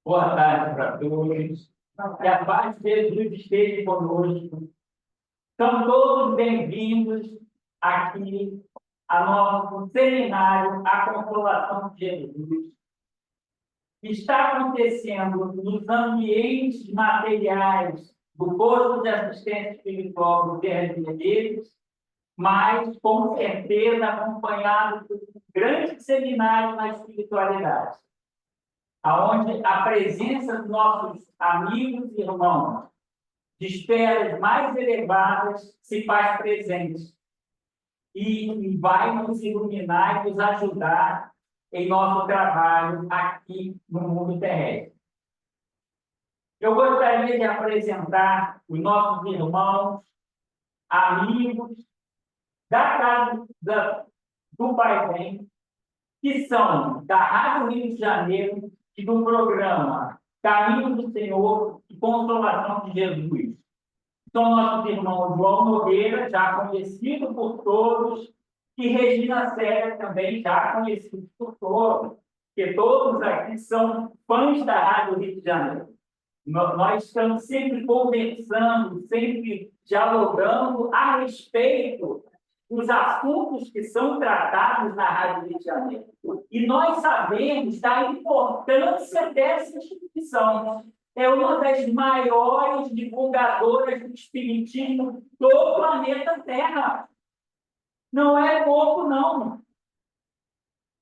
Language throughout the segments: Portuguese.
Boa tarde para todos. Que a paz de Jesus esteja conosco. São todos bem-vindos aqui ao nosso seminário A Consolação de Jesus. Está acontecendo nos ambientes materiais do posto de assistência espiritual do Terra de Medeiros, mas, com certeza, acompanhado por um grande seminário na espiritualidade, onde a presença dos nossos amigos e irmãos de esferas mais elevadas se faz presente e vai nos iluminar e nos ajudar em nosso trabalho aqui no mundo terrestre. Eu gostaria de apresentar os nossos irmãos, amigos da Casa do Pai Bem, que são da Rádio Rio de Janeiro e do programa Caminho do Senhor e Consolação de Jesus. São nossos irmãos João Nogueira, já conhecido por todos, e Regina Célia, também já conhecido por todos, porque todos aqui são fãs da Rádio Rio de Janeiro. Nós estamos sempre conversando, sempre dialogando a respeito dos assuntos que são tratados na Rádio Rio de Janeiro. E nós sabemos da importância dessa instituição. É uma das maiores divulgadoras do espiritismo do planeta Terra. Não é pouco, não.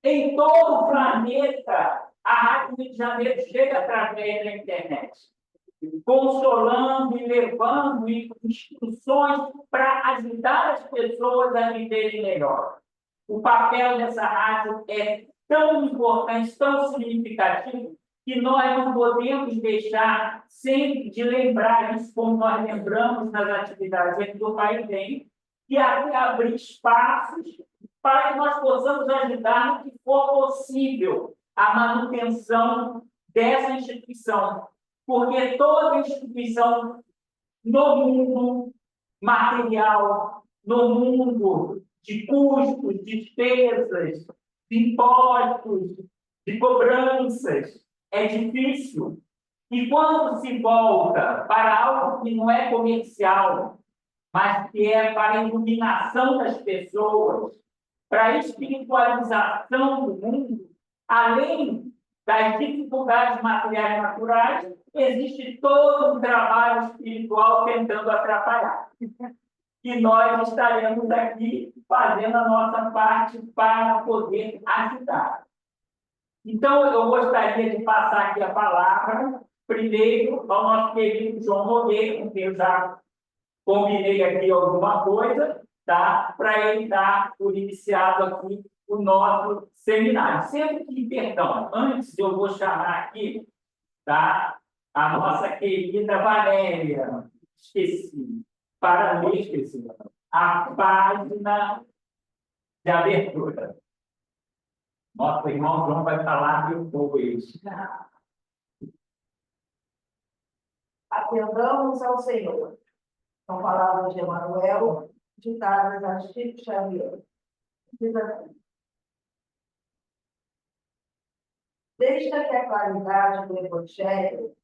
Em todo o planeta, a Rádio Rio de Janeiro chega através da internet, consolando e levando instruções para ajudar as pessoas a viverem melhor. O papel dessa rádio é tão importante, tão significativo, que nós não podemos deixar sempre de lembrar isso, como nós lembramos nas atividades do Pai Bem, e até abrir espaços para que nós possamos ajudar no que for possível a manutenção dessa instituição. Porque toda instituição no mundo material, no mundo de custos, despesas, de impostos, de cobranças, é difícil. E quando se volta para algo que não é comercial, mas que é para a iluminação das pessoas, para a espiritualização do mundo, além das dificuldades materiais e naturais, existe todo um trabalho espiritual tentando atrapalhar. E nós estaremos aqui fazendo a nossa parte para poder ajudar. Então, eu gostaria de passar aqui a palavra, primeiro, ao nosso querido João Nogueira, com quem eu já combinei aqui alguma coisa, tá? Para ele dar por iniciado aqui o nosso seminário. Sempre que, perdão, antes eu vou chamar aqui, tá? A nossa querida Valéria, esqueci, para ler, esqueci, a página de abertura. Nosso irmão João vai falar depois. Atendamos ao Senhor. São palavras de Emmanuel, ditadas a Chico Xavier. Diz assim: deixa que a claridade do Evangelho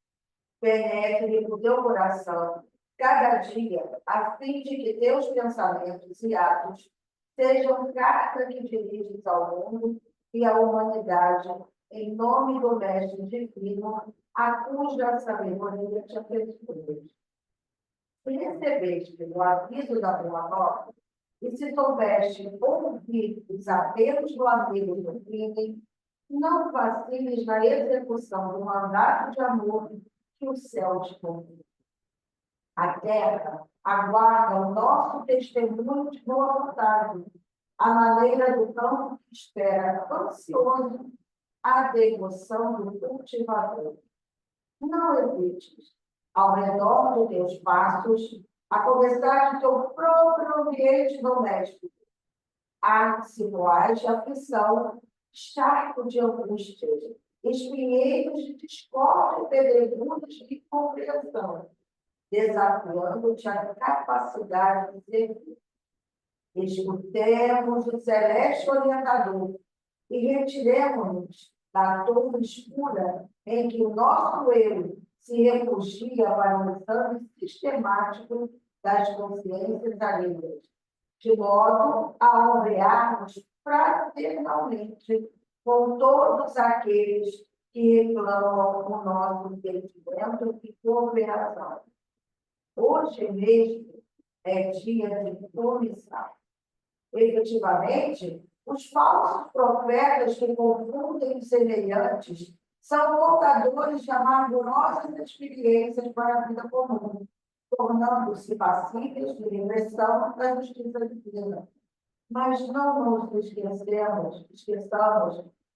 penetre no teu coração cada dia, a fim de que teus pensamentos e atos sejam carta que diriges ao mundo e à humanidade, em nome do Mestre Divino, a cuja sabedoria te abençoe. Se recebeste o aviso da boa nova, e se soubeste ouvir os apelos do amigo do crime, não vaciles na execução do mandato de amor que o céu te confia. A terra aguarda o nosso testemunho de boa vontade, à maneira do campo que espera ansioso a devoção do cultivador. Não evites, ao redor de teus passos, a começar de teu próprio ambiente doméstico, arceboais de aflição, charco de angústias, espinheiros de discórdia e pedregulhos de incompreensão, desafiando-te a capacidade de servir. Escutemos o celeste orientador e retiremos-nos da torre escura em que o nosso eu se refugia para o exame sistemático das consciências alheias, de modo a ombrearmos fraternalmente com todos aqueles que reclamam o nosso entendimento e cooperação. Hoje mesmo é dia de comissão. Efetivamente, os falsos profetas que confundem os semelhantes são portadores de amargurosas experiências para a vida comum, tornando-se passíveis de regressão da justiça divina. Mas não nos esqueçamos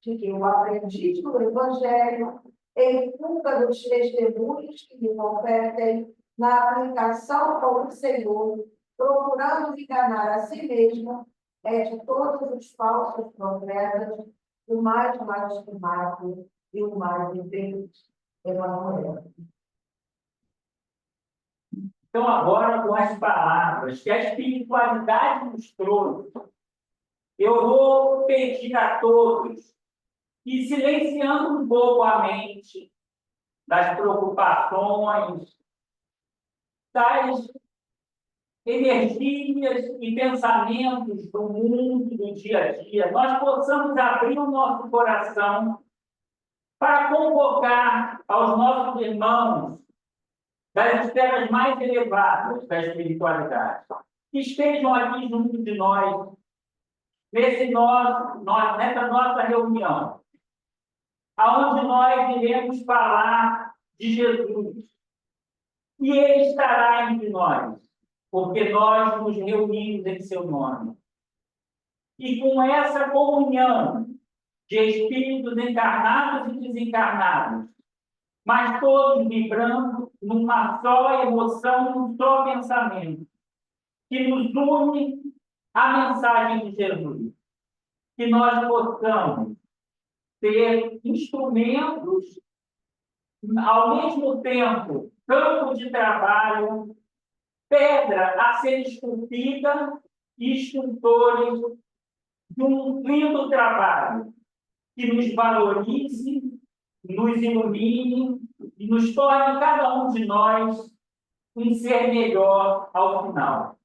de que o aprendiz do Evangelho, em fuga dos testemunhos que lhe competem, na aplicação com o Senhor, procurando enganar a si mesmo, é de todos os falsos profetas o mais lastimado e o mais infeliz. Emmanuel. Então, agora, com as palavras que a espiritualidade nos trouxe, eu vou pedir a todos que, silenciando um pouco a mente das preocupações, das energias e pensamentos do mundo, do dia a dia, nós possamos abrir o nosso coração para convocar aos nossos irmãos das esferas mais elevadas da espiritualidade, que estejam aqui junto de nós, nessa nossa reunião, aonde nós iremos falar de Jesus. E Ele estará entre nós, porque nós nos reunimos em seu nome. E com essa comunhão de espíritos encarnados e desencarnados, mas todos vibrando numa só emoção, num só pensamento, que nos une à mensagem de Jesus. Que nós possamos ser instrumentos, ao mesmo tempo, campo de trabalho, pedra a ser esculpida e escultores de um lindo trabalho que nos valorize, nos ilumine e nos torne cada um de nós um ser melhor ao final.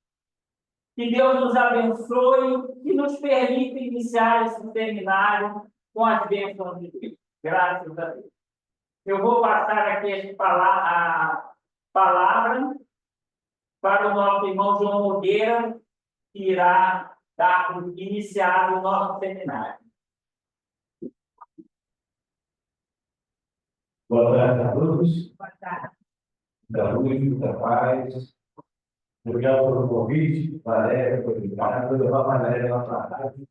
Que Deus nos abençoe e nos permita iniciar esse seminário com as bênçãos de Deus. Graças a Deus. Eu vou passar aqui a palavra para o nosso irmão João Nogueira, que irá iniciar o nosso seminário. Boa tarde a todos. Boa tarde. Da luz, muita paz. Obrigado pelo convite, Valéria, por ligar. Vou levar a Valéria lá para a rádio.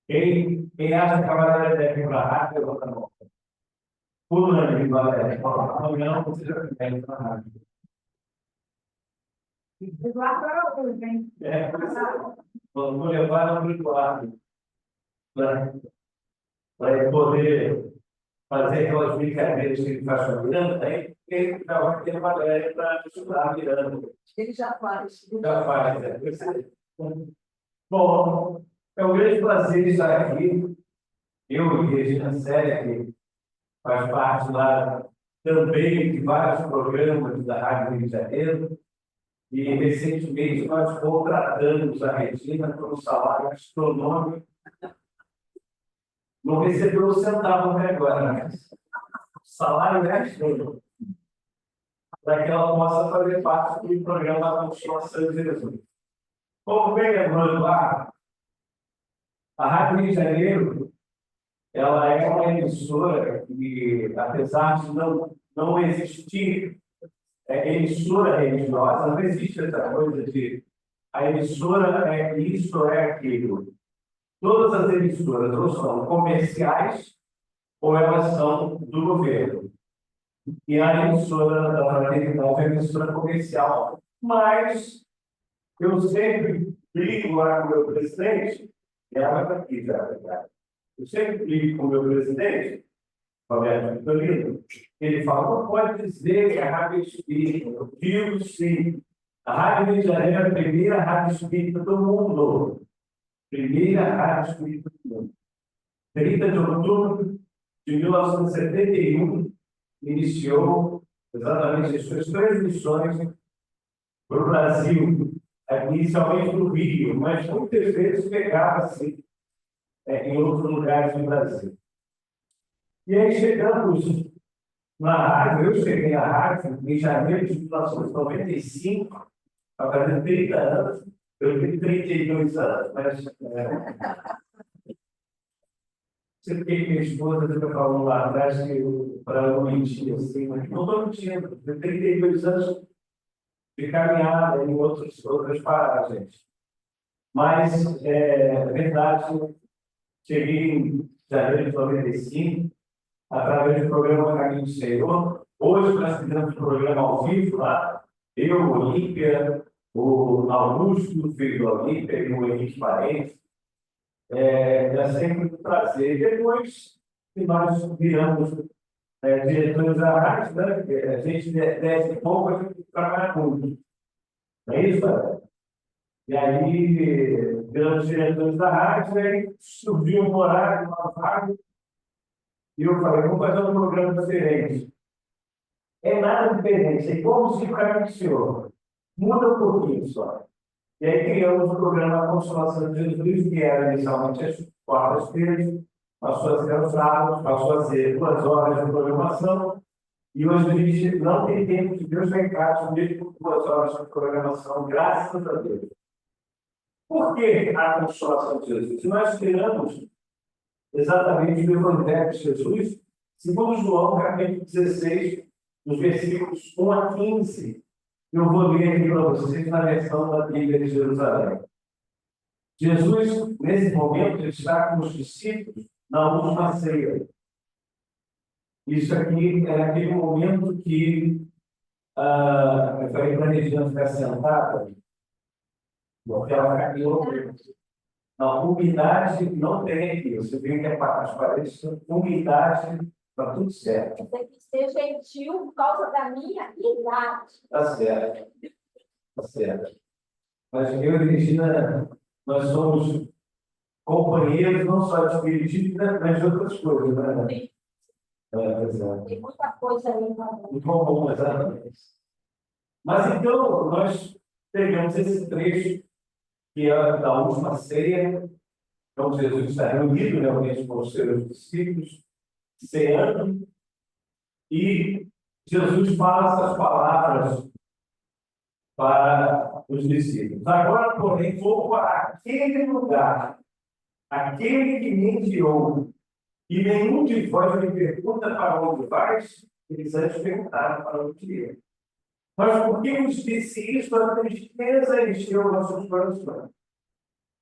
Quem acha que a Valéria deve ir para a rádio, levanta a mão. Pula ali, Valéria. Não, você já deve ir para a rádio. Vou levar ela para o quarto. Para poder fazer aquelas brincadeiras que ele faz com a Miranda, aí ele estava tendo uma Valéria para estudar a Miranda. Ele já faz. Já faz, né? Bom, é um grande prazer estar aqui. Eu e Regina Célia, que faz parte lá também de vários programas da Rádio Rio de Janeiro. E recentemente nós contratamos a Regina por um salário astronômico. Não recebeu um centavo até agora, né? O salário é astronômico. Para que ela possa fazer parte do programa da Consolação de Jesus. Como bem lembrando lá, a Rádio Rio de Janeiro, ela é uma emissora que, apesar de não existir emissora religiosa, não existe essa coisa de a emissora é isso, é aquilo. Todas as emissoras ou são comerciais ou elas são do governo. E a emissora da fraternidade é a emissora comercial. Mas eu sempre brigo lá com o meu presidente, e ela está aqui já. Eu sempre brigo com o meu presidente, Roberto Vitorino, ele fala, não pode dizer que a Rádio Espírita. Eu digo sim. A Rádio Rio de Janeiro é a primeira rádio espírita do mundo. Primeira rádio espírita do mundo. 30 de outubro de 1971, iniciou exatamente as suas transmissões para o Brasil, inicialmente no Rio, mas muitas vezes pegava-se em outros lugares do Brasil. E aí chegamos na rádio, eu cheguei à rádio em janeiro de 1995, há quase 30 anos, eu tenho 32 anos, mas sempre que minha esposa fica falando lá atrás que para não mentir assim, mas não estou mentindo, eu tenho 32 anos de caminhada em outras paragens. Mas, é verdade, cheguei em janeiro de 95, através do programa Caminho do Senhor. Hoje nós fizemos um programa ao vivo lá, eu, o Olímpia, o Augusto, filho do Olímpia, e o Henrique Parente. É sempre um prazer. Depois que nós viramos diretores da rádio, né? A gente desce pouco, a gente trabalha muito. Não é isso, Fábio? E aí, viramos diretores da rádio, aí surgiu um horário, uma vaga, e eu falei, vamos fazer um programa diferente. É nada diferente, é como se o caminho do Senhor. Muda um pouquinho só. E aí criamos o programa Consolação de Jesus, que era inicialmente às quartas-feiras, passou a ser aos sábados, passou a ser 2 horas de programação, e hoje a gente não tem tempo de Deus recados, mesmo com 2 horas de programação, graças a Deus. Por que a Consolação de Jesus? Nós criamos exatamente o Evangelho de Jesus, segundo João, capítulo 16, nos versículos 1 a 15. Eu vou ler aqui para vocês na versão da Bíblia de Jerusalém. Jesus, nesse momento, está com os discípulos na última ceia. Isso aqui é aquele momento que eu falei para a Regina ficar sentada, porque ela caminhou. Não, umidade não tem aqui. Você vê que as paredes são umidade, está tudo certo. Tem que ser gentil por causa da minha idade. Está certo. Está certo. Mas eu e Regina, nós somos companheiros não só de espiritismo, mas de outras coisas, né? Sim. Exato. Tem muita coisa aí. Muito bom, exatamente. Mas então, nós pegamos esse trecho, que é da última ceia, então Jesus está reunido realmente com os seus discípulos, ceando, e Jesus fala essas palavras para os discípulos. Agora, porém, vou para aquele lugar, aquele que me enviou, e nenhum de vós me pergunta para onde vais, eles antes perguntaram para onde ia. Mas por que vos disse isto? A tristeza encheu nossos corações.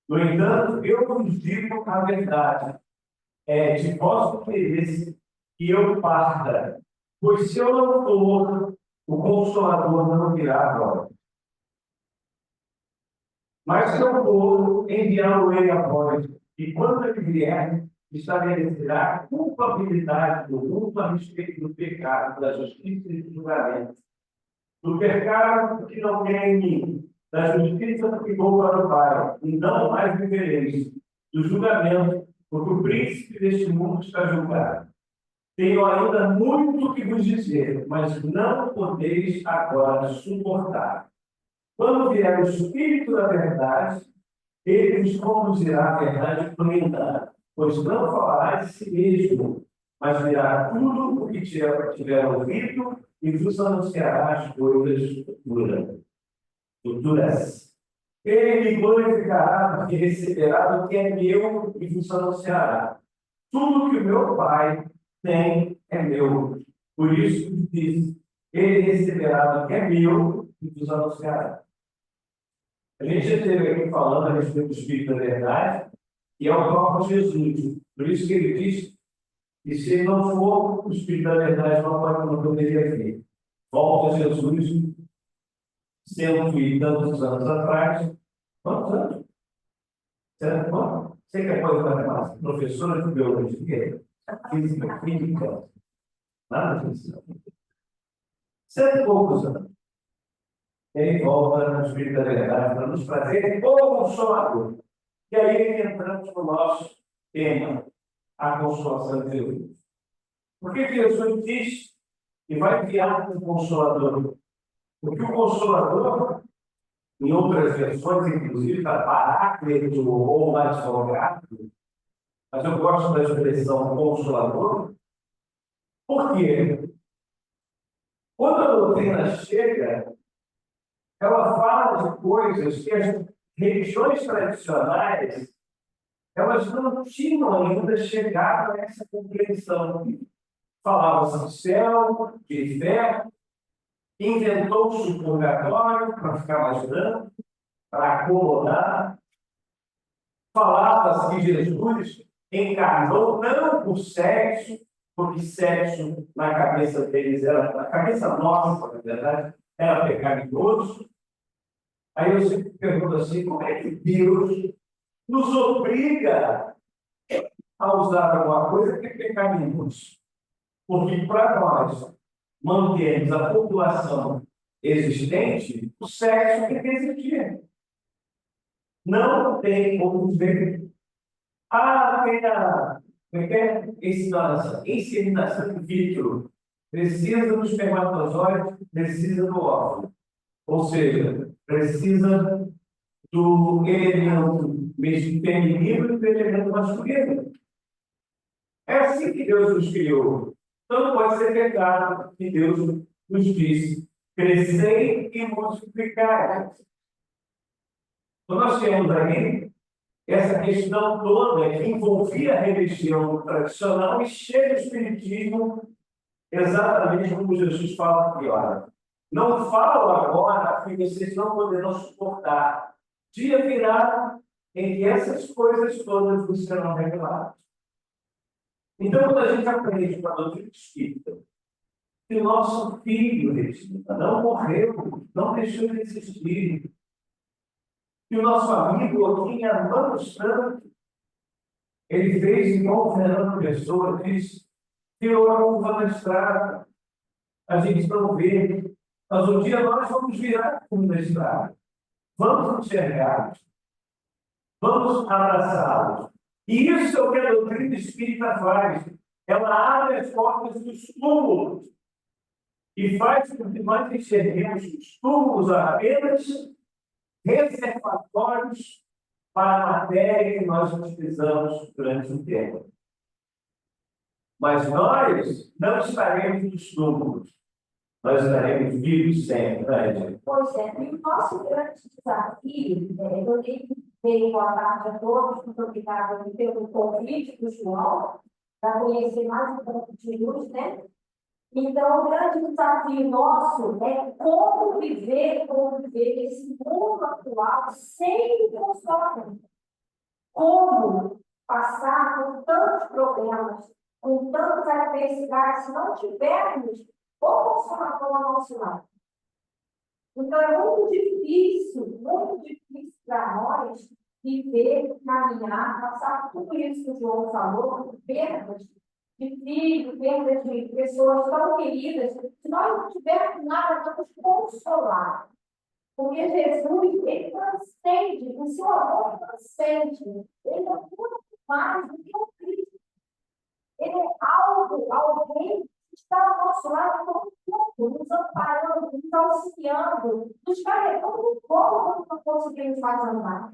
No entanto, eu vos digo a verdade. É de vosso interesse que eu parta, pois se eu não for, o Consolador não virá a vós. Mas se eu for, enviá-lo-ei a vós, e quando ele vier, estabelecerá culpabilidade do mundo a respeito do pecado, da justiça e do julgamento. Do pecado que não tem em mim, da justiça que vou para o Pai, e não mais vivereis. Do julgamento, porque o príncipe deste mundo está julgado. Tenho ainda muito que vos dizer, mas não podeis agora suportar. Quando vier o Espírito da verdade, ele vos conduzirá à verdade plena, pois não falará de si mesmo, mas dirá tudo o que tiver ouvido e vos anunciará as coisas futuras. Ele me glorificará, porque receberá do que é meu e vos anunciará. Tudo que o meu Pai tem é meu. Por isso diz, ele receberá do que é meu e vos anunciará. A gente já esteve aqui falando a respeito do Espírito da Verdade, e é o próprio Jesus. Por isso que ele diz que se ele não for, o Espírito da Verdade não poderia vir. Volta Jesus, sendo que tantos anos atrás, quantos anos? Você que é coisa da matemática, professora de biologia, física, química, nada disso. 100 e poucos anos. Ele volta no Espírito da Verdade para nos trazer o Consolador. E aí entramos no nosso tema, a consolação de Jesus. Por que Jesus diz que vai enviar um Consolador? Porque o Consolador, em outras versões, inclusive, está Paráclito ou advogado, mas eu gosto da expressão Consolador, porque quando a doutrina chega, ela fala de coisas que as religiões tradicionais elas não tinham ainda chegado a essa compreensão. Falava-se de céu, de inferno, inventou-se o purgatório para ficar mais grande, para acomodar. Falava-se que Jesus encarnou não por sexo, porque sexo na cabeça deles era, na cabeça nossa, na verdade, era pecaminoso. Aí eu sempre pergunto assim, como é que Deus nos obriga a usar alguma coisa que é pecaminoso? Porque para nós mantermos a população existente, o sexo tem que existir. Não tem como ver. Tem a inseminação in vitro. Precisa do espermatozoide, precisa do óvulo. Ou seja, precisa do elemento feminino e do elemento masculino. É assim que Deus nos criou. Então não pode ser pecado que Deus nos disse: crescei e multiplicai. Então nós temos aí essa questão toda que envolvia a religião tradicional e chega o espiritismo exatamente como Jesus fala aqui, olha. Não falo agora que vocês não poderão suportar. Dia virá em que essas coisas todas vos serão reveladas. Então, quando a gente aprende com a doutrina espírita, que o nosso filho, Regina, não morreu, não deixou de existir, que o nosso amigo Joaquim amamos tanto, ele fez igual o Fernando Pessoa, diz, tirou a uva da estrada, a gente não vê, mas um dia nós vamos virar como na estrada, vamos enxergá-los, vamos abraçá-los. E isso é o que a doutrina espírita faz. Ela abre as portas dos túmulos e faz com que nós enxerguemos os túmulos apenas reservatórios para a matéria que nós utilizamos durante o tempo. Mas nós não estaremos nos túmulos, nós estaremos vivos sempre, né? Pois é, e o nosso grande desafio, eu dei boa tarde a todos, muito obrigada pelo convite do João, para conhecer mais um pouco de luz, né? Então, o grande desafio nosso é como viver esse mundo atual sem consolamento. Como passar por tantos problemas, com tantas adversidades, se não tivermos o consolador ao nosso lado. Então, é muito difícil para nós viver, caminhar, passar por tudo isso que o João falou, perdas de filhos, perdas de pessoas tão queridas. Se nós não tivermos nada para nos consolar, porque Jesus, ele transcende, o seu amor transcende, ele é muito mais do que o Cristo. Ele é alguém que está ao nosso lado todo o tempo, nos amparando, nos auxiliando, nos carregando como não conseguimos mais andar.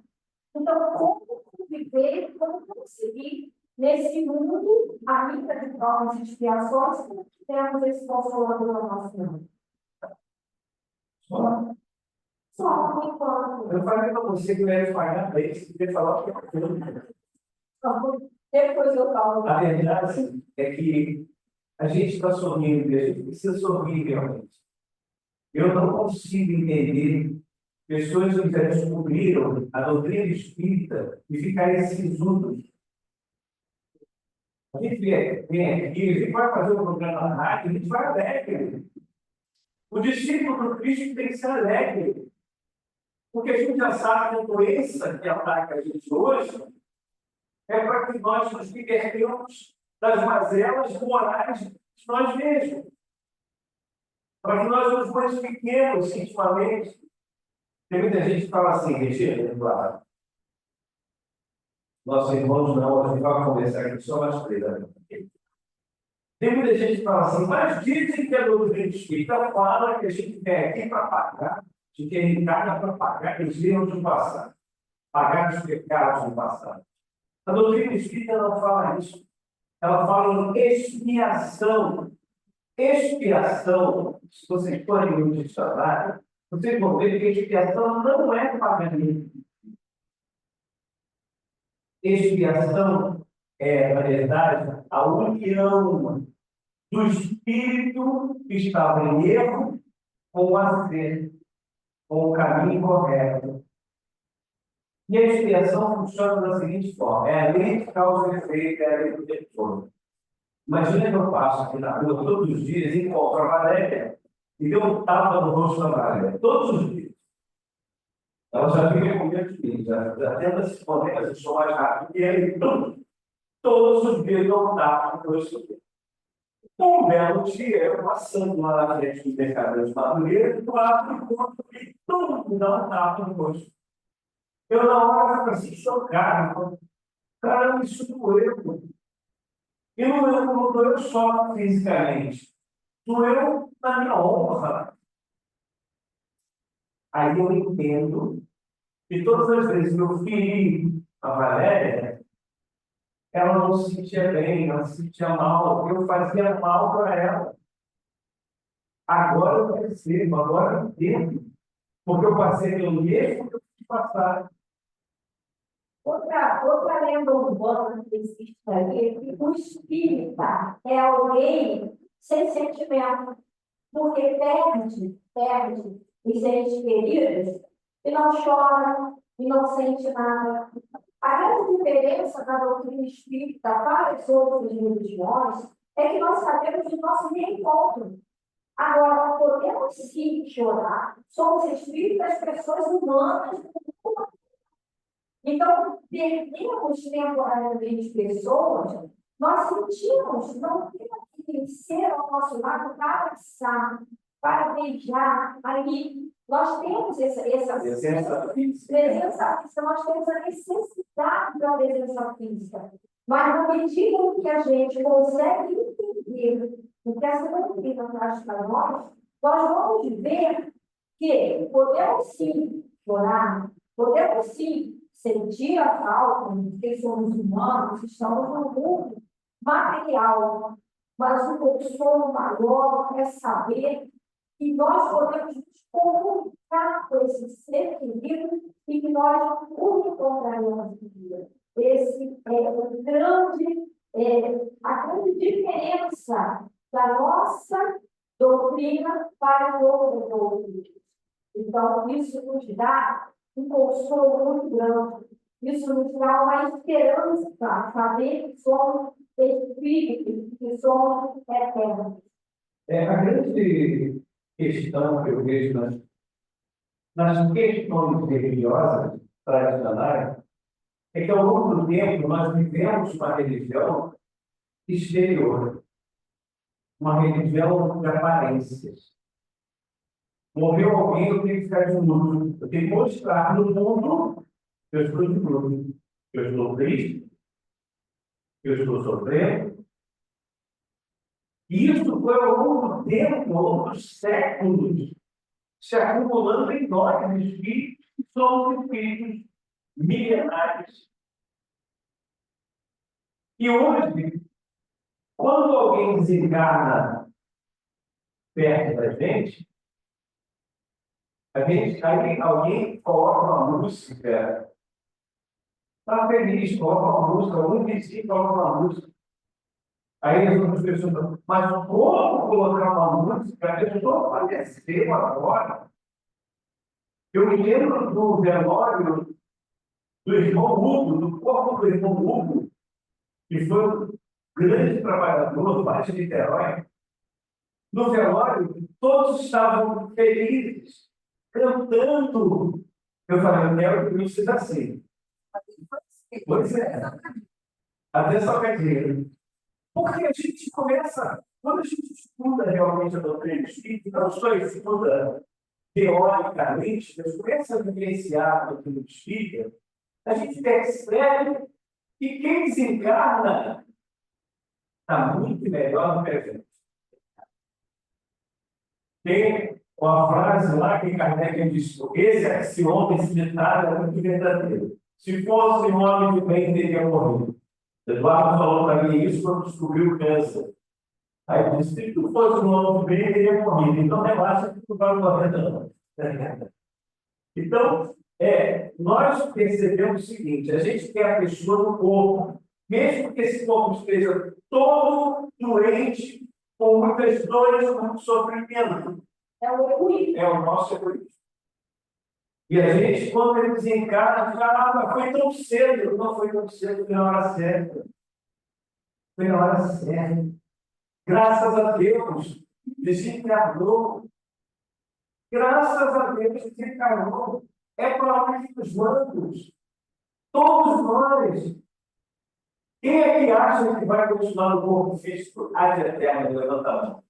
Então, como viver, como conseguir, nesse mundo, a vida de provas e expiações, como temos esse consolador no nosso mundo? Só por enquanto. Eu falei para você que eu ia pagar para isso, você falar o que eu Depois eu falo. A verdade é que a gente está sorrindo e a gente precisa sorrir realmente. Eu não consigo entender pessoas que já descobriram a doutrina espírita e ficarem sisudos. A gente vem aqui, a gente vai fazer um programa na rádio, a gente vai alegre. O discípulo do Cristo tem que ser alegre. Porque a gente já sabe que a doença que ataca a gente hoje é para que nós nos libertemos das mazelas morais de nós mesmos. Para que nós nos modifiquemos intimamente. Tem muita gente que fala assim, Regina, claro. Nossos irmãos não, a gente vai conversar aqui só mais três. Tem muita gente que fala assim, mas dizem que a doutrina espírita fala que a gente vem aqui para pagar, a gente encarna para pagar os erros do passado, pagar os pecados do passado. A doutrina espírita não fala isso. Ela fala em expiação. Expiação, se vocês forem no dicionário, vocês vão ver que expiação não é pagamento. Expiação é, na verdade, a união do espírito que estava em erro com o acerto, com o caminho correto. E a expiação funciona da seguinte forma: é a lei de causa e efeito, é a lei do retorno. Imagina que eu passo aqui na rua todos os dias, encontro a Valéria e dou um tapa no rosto da Valéria, todos os dias. Ela já fica com medo de mim, já tenta se esconder, mas eu sou mais rápido que ele. Todos os dias dou um tapa no rosto dele. Um belo dia, eu passando lá na frente do mercado de Madureira, do lado do corpo, e todo mundo dá um tapa no rosto. Eu, na hora, fico assim, chocado. Caramba, isso doeu. E não doeu só fisicamente, doeu na minha honra. Aí eu entendo que todas as vezes que eu feri a Valéria, ela não se sentia bem, ela se sentia mal, eu fazia mal para ela. Agora eu percebo, agora eu entendo, porque eu passei pelo mesmo que eu fui passar. Outra lenda urbana que existe aí é que o espírita é alguém sem sentimento, porque perde os entes queridos e não chora, e não sente nada. A grande diferença da doutrina espírita para as outras religiões é que nós sabemos do nosso reencontro. Agora, nós podemos sim chorar, somos espíritas, pessoas humanas. Então, perdemos temporariamente pessoas, nós sentimos, não temos que ser ao nosso lado para abraçar, para beijar, aí nós temos essa presença física, nós temos a necessidade da presença física. Mas na medida em que a gente consegue entender o que essa doutrina traz para nós vamos ver que podemos sim chorar, podemos sim sentir a falta, porque somos humanos, estamos no mundo material, mas o consolo maior é saber que nós podemos nos comunicar com esse ser querido e que nós o encontraremos no dia. Esse é a grande diferença da nossa doutrina para as outras doutrinas. Então, isso nos dá um consolo muito grande. Isso nos dá uma esperança, saber que somos espíritos, que somos eternos. A grande questão que eu vejo nas questões religiosas tradicionais é que, ao longo do tempo, nós vivemos uma religião exterior, uma religião de aparências. Morreu alguém, eu tenho que ficar de luto. Eu tenho que mostrar no mundo que eu estou de luto, que eu estou triste, que eu estou sofrendo. E isso foi ao longo do tempo, ao longo dos séculos, se acumulando em nós, espíritos, que somos espíritos milenares. E hoje, quando alguém desencarna perto da gente, alguém coloca uma música, está feliz, coloca uma música, algum vizinho coloca uma música. Aí as outras pessoas falam, mas como colocar uma música? Eu estou falecendo agora. Eu me lembro do velório do irmão Hugo, do corpo do irmão Hugo, que foi um grande trabalhador, mais de Niterói. No velório, todos estavam felizes, cantando. Eu falei, eu quero que isso seja assim. Pois é. Até só quer dizer. Porque a gente começa, quando a gente estuda realmente a doutrina espírita, não só estuda teoricamente, mas começa a vivenciar a doutrina espírita, a gente percebe que quem desencarna está muito melhor no presente. Tem uma frase lá que Kardec diz: esse homem, esse ditado é muito verdadeiro. Se fosse um homem de bem, teria morrido. Eduardo falou para mim isso quando descobriu o câncer. Aí ele disse: se tu fosse um homem de bem, teria morrido. Então, relaxa que tu vai morrer, não. Então, nós percebemos o seguinte: a gente quer a pessoa no corpo, mesmo que esse corpo esteja todo doente, com muitas dores, com muito sofrimento. É o egoísmo. É o nosso egoísmo. E a gente, quando ele desencarna, fala, foi tão cedo. Não foi tão cedo, foi na hora certa. Foi na hora certa. Graças a Deus, desencarnou. Graças a Deus, desencarnou. É para os mandos. Todos nós. Quem é que acha que vai continuar no corpo físico ad eterno? Levanta a mão.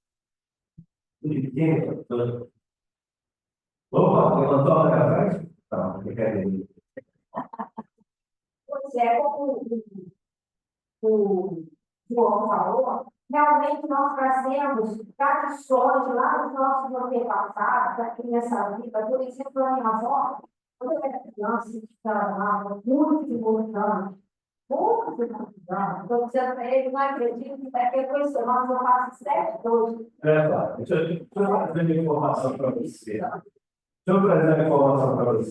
Ninguém levantou. Opa, levantou a mão atrás? Não, brincadeira. Pois é, como o João falou, realmente nós trazemos tradições lá dos nossos antepassados, aqui nessa vida. Por exemplo, a minha avó, quando eu era criança, estava muitos anos. Estou dizendo para ele, não acredito que daqui a 2 semanas eu faço 7 hoje. Deixa eu trazer uma informação para você.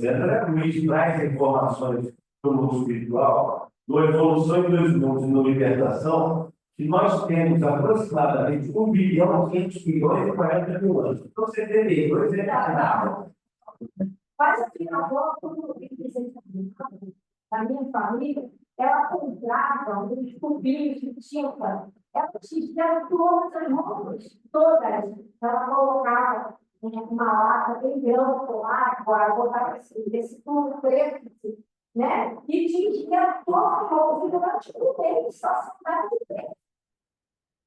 André Luiz traz informações do mundo espiritual, do Evolução em 2 Mundos e no Libertação, que nós temos aproximadamente 1 bilhão, 500 milhões e 40 mil anos. Então, você teria 2 Mas aqui na volta, da minha família, ela comprava uns tubinhos de tinta. Ela tinha todas as roupas, todas. Ela colocava uma lata bem grande com água, botava esse tubo preto, né? E tinha todas as roupas durante um mês, só saudade de preto.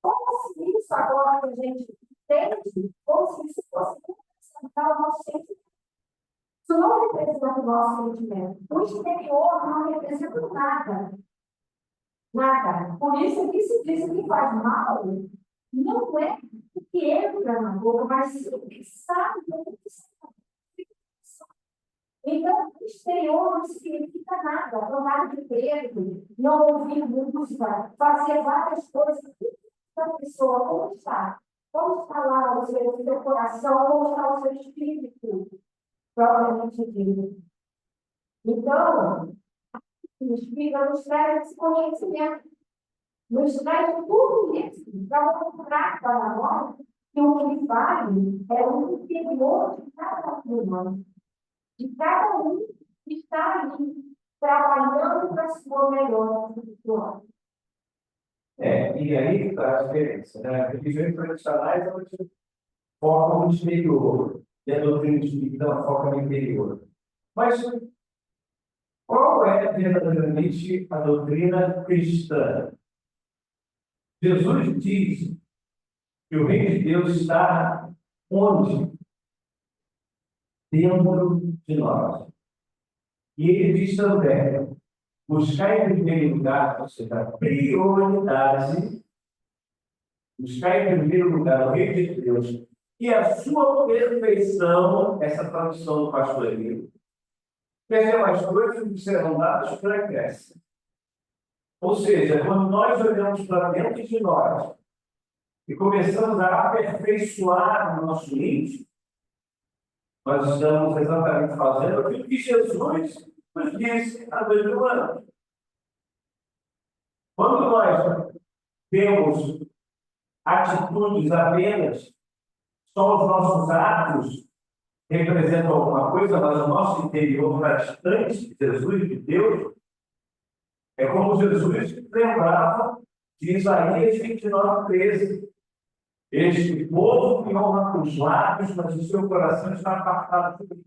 Como se isso agora que a gente entende, como se isso fosse representar o nosso sentimento. Isso não representa o nosso sentimento. O exterior não representa nada. Nada. Por isso que se diz que faz mal, não é o que entra na boca, mas sim o que sai da boca. Então, o exterior não significa nada. Andar de preto, não ouvir música, fazer várias coisas. A pessoa, como está? Como está lá o seu coração? Como está o seu espírito? Propriamente dito. Então, o Espírito nos traz esse conhecimento, nos traz tudo isso para mostrar para nós que o que vale é o interior de cada humano, de cada um que está ali, trabalhando para a sua melhor espiritual. E aí está a diferença, né? Religiões tradicionais, elas focam no exterior, e a doutrina espírita foca no interior. Mas qual é verdadeiramente a doutrina cristã? Jesus diz que o reino de Deus está onde? Dentro de nós. E ele diz também, buscar em primeiro lugar, ou seja, prioridade, buscar em primeiro lugar o reino de Deus e a sua perfeição, essa tradução do pastor Emílio, que as demais coisas que serão dadas por acréscimo. Ou seja, quando nós olhamos para dentro de nós e começamos a aperfeiçoar o nosso íntimo, nós estamos exatamente fazendo aquilo que Jesus nos disse há 2000 anos. Quando nós temos atitudes apenas, só os nossos atos representam alguma coisa, mas o nosso interior está distante de Jesus, de Deus, é como Jesus lembrava de Isaías 29:13. Este povo que honra com os lábios, mas o seu coração está apartado de mim.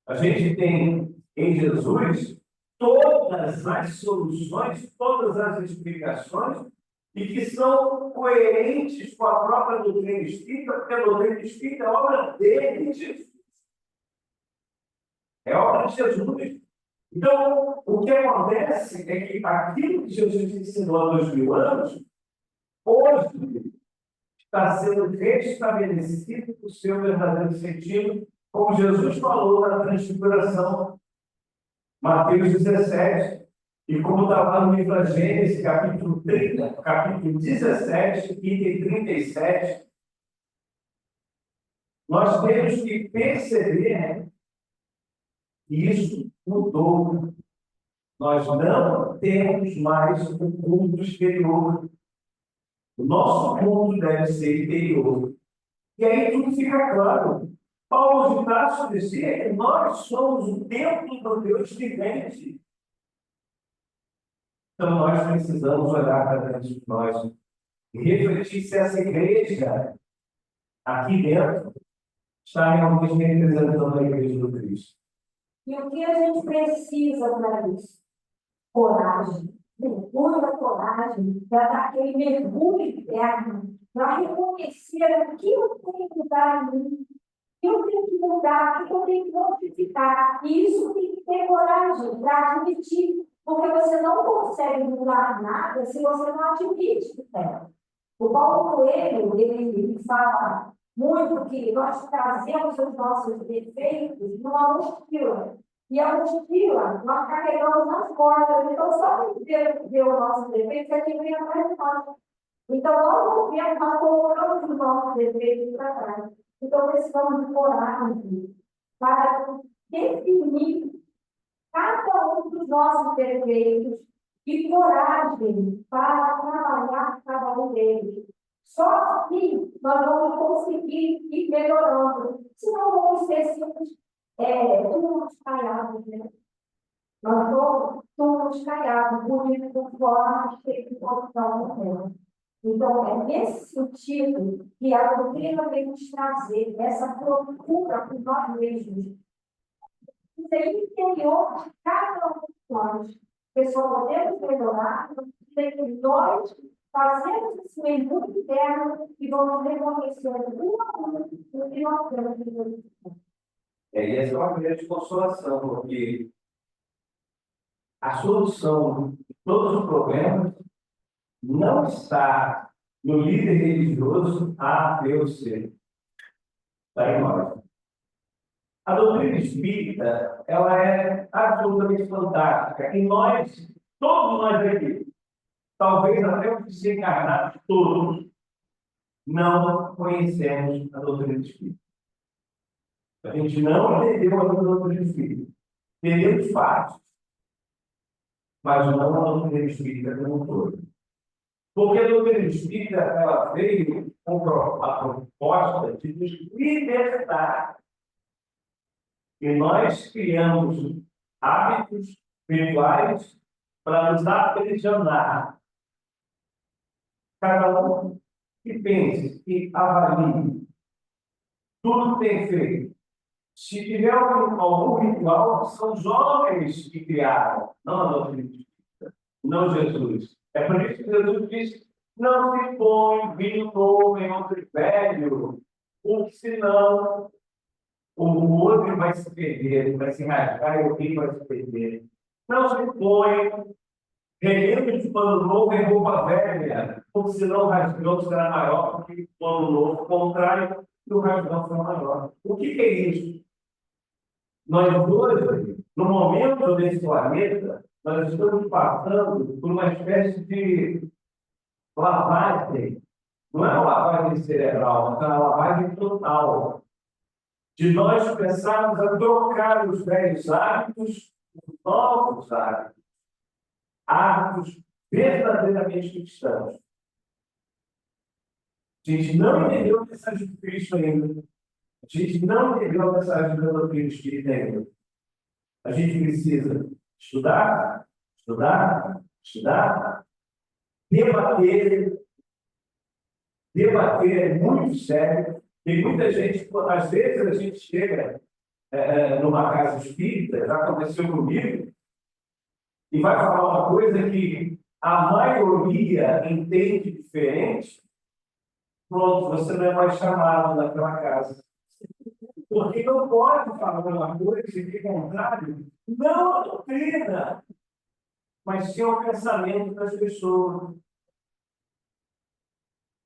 A gente tem em Jesus todas as soluções, todas as explicações, e que são coerentes com a própria doutrina espírita, porque a doutrina espírita é obra dele, de Jesus. É obra de Jesus. Então, o que acontece é que aquilo que Jesus ensinou há 2000 anos, hoje está sendo restabelecido no seu verdadeiro sentido, como Jesus falou na transfiguração, Mateus 17, e como está lá no livro da Gênesis, capítulo 30, capítulo 17, item 37, nós temos que perceber que isso mudou. Nós não temos mais o culto exterior. O nosso culto deve ser interior. E aí tudo fica claro. Paulo de Tarso dizia que nós somos o templo do Deus vivente. Então nós precisamos olhar para dentro de nós e refletir se essa igreja aqui dentro está realmente representando a igreja do Cristo. E o que a gente precisa para isso? Coragem. Muita coragem para dar aquele mergulho interno, para reconhecer o que eu tenho que mudar em mim, o que eu tenho que mudar, o que eu tenho que modificar. E isso tem que ter coragem para admitir, porque você não consegue mudar nada se você não admite. O Paulo Coelho, ele fala muito que nós trazemos os nossos defeitos numa mochila. E a mochila, nós carregamos nas costas. Então, só quem vê o nosso defeito é quem vem atrás de nós. Então, nós colocamos os nossos defeitos para trás. Então, precisamos de coragem para definir cada um dos nossos defeitos e coragem para trabalhar cada um deles. Só assim nós vamos conseguir ir melhorando. Senão vamos ser sempre tudo espalhado, né? Nós somos caiados, bonitos por fora, mas tem que botar no dentro. Então, é nesse sentido que a doutrina vem nos trazer essa procura por nós mesmos. Isso é interior de cada um de nós. Pessoal, podemos melhorar, que nós fazemos esse mergulho interno e vamos reconhecendo um a um o que nós temos de Deus. E essa é uma grande consolação, porque a solução de todos os problemas não está no líder religioso A, B ou C. Está em nós. A doutrina espírita, ela é absolutamente fantástica. E nós, todos nós aqui, talvez até os desencarnados todos, não conhecemos a doutrina espírita. A gente não entendeu a doutrina espírita. Entendemos fatos, mas não a doutrina espírita como um todo. Porque a doutrina espírita, ela veio com a proposta de nos libertar. E nós criamos hábitos rituais para nos aprisionar. Cada um que pense, que avalie tudo que tem feito. Se tiver algum ritual, são os homens que criaram, não a doutrina espírita, não Jesus. É por isso que Jesus disse: não se põe vinho novo em outro velho, porque senão o outro vai se perder, vai se rasgar e o vinho vai se perder. Não se põe remendo de pano novo em roupa velha, porque senão o rasgão será maior, porque o pano novo, ao contrário, o rasgão será maior. O que é isso? Nós hoje, no momento desse planeta, nós estamos passando por uma espécie de lavagem. Não é uma lavagem cerebral, mas é uma lavagem total. De nós começarmos a trocar os velhos hábitos por novos hábitos. Hábitos verdadeiramente cristãos. A gente não entendeu a mensagem de Cristo ainda. A gente não entendeu a mensagem da doutrina espírita ainda. A gente precisa estudar, estudar, estudar, debater. Debater é muito sério. Tem muita gente, às vezes a gente chega numa casa espírita, já aconteceu comigo, e vai falar uma coisa que a maioria entende diferente. Pronto, você não é mais chamado naquela casa. Porque não pode falar uma coisa que é contrário, não a doutrina, mas sim ao pensamento das pessoas.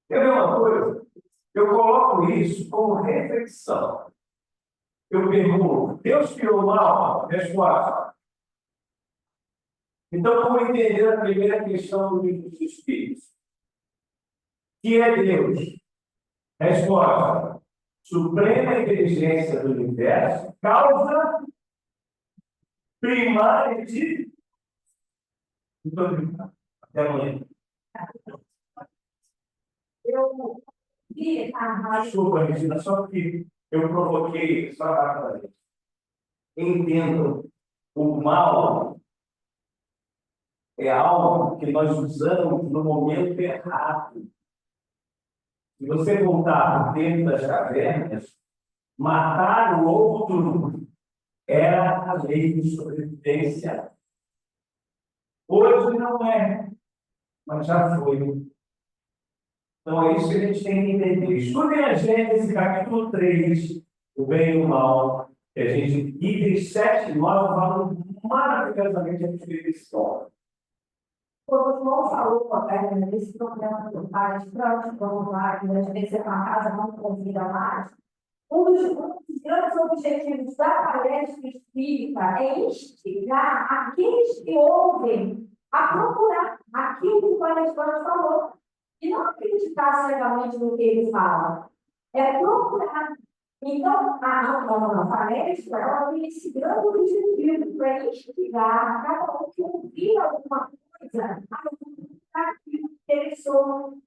Quer ver uma coisa? Eu coloco isso como reflexão. Eu pergunto: Deus criou o mal? Resposta. Então, vamos entender a primeira questão do livro dos Espíritos. Que é Deus? Resposta: suprema inteligência do universo, causa primária de. Até amanhã. Eu vi a Desculpa, Regina, só que eu provoquei só a entendam, o mal é algo que nós usamos no momento errado. Se você voltar para o tempo das cavernas, matar o outro era a lei de sobrevivência. Hoje não é, mas já foi. Então é isso que a gente tem que entender. Estudem a Gênesis, capítulo 3, o bem e o mal, que a gente, itens 7 e 9, falam maravilhosamente a respeito desse história. Quando o João falou nesse programa do palestrante, vamos lá, que às vezes é uma casa, não convida mais. Um dos grandes objetivos da palestra espírita é instigar aqueles que ouvem a procurar aquilo que o palestrante falou. E não acreditar cegamente no que ele fala. É procurar. Então, a palestra, ela tem esse grande objetivo para instigar cada um que ouvir alguma coisa a que interessou.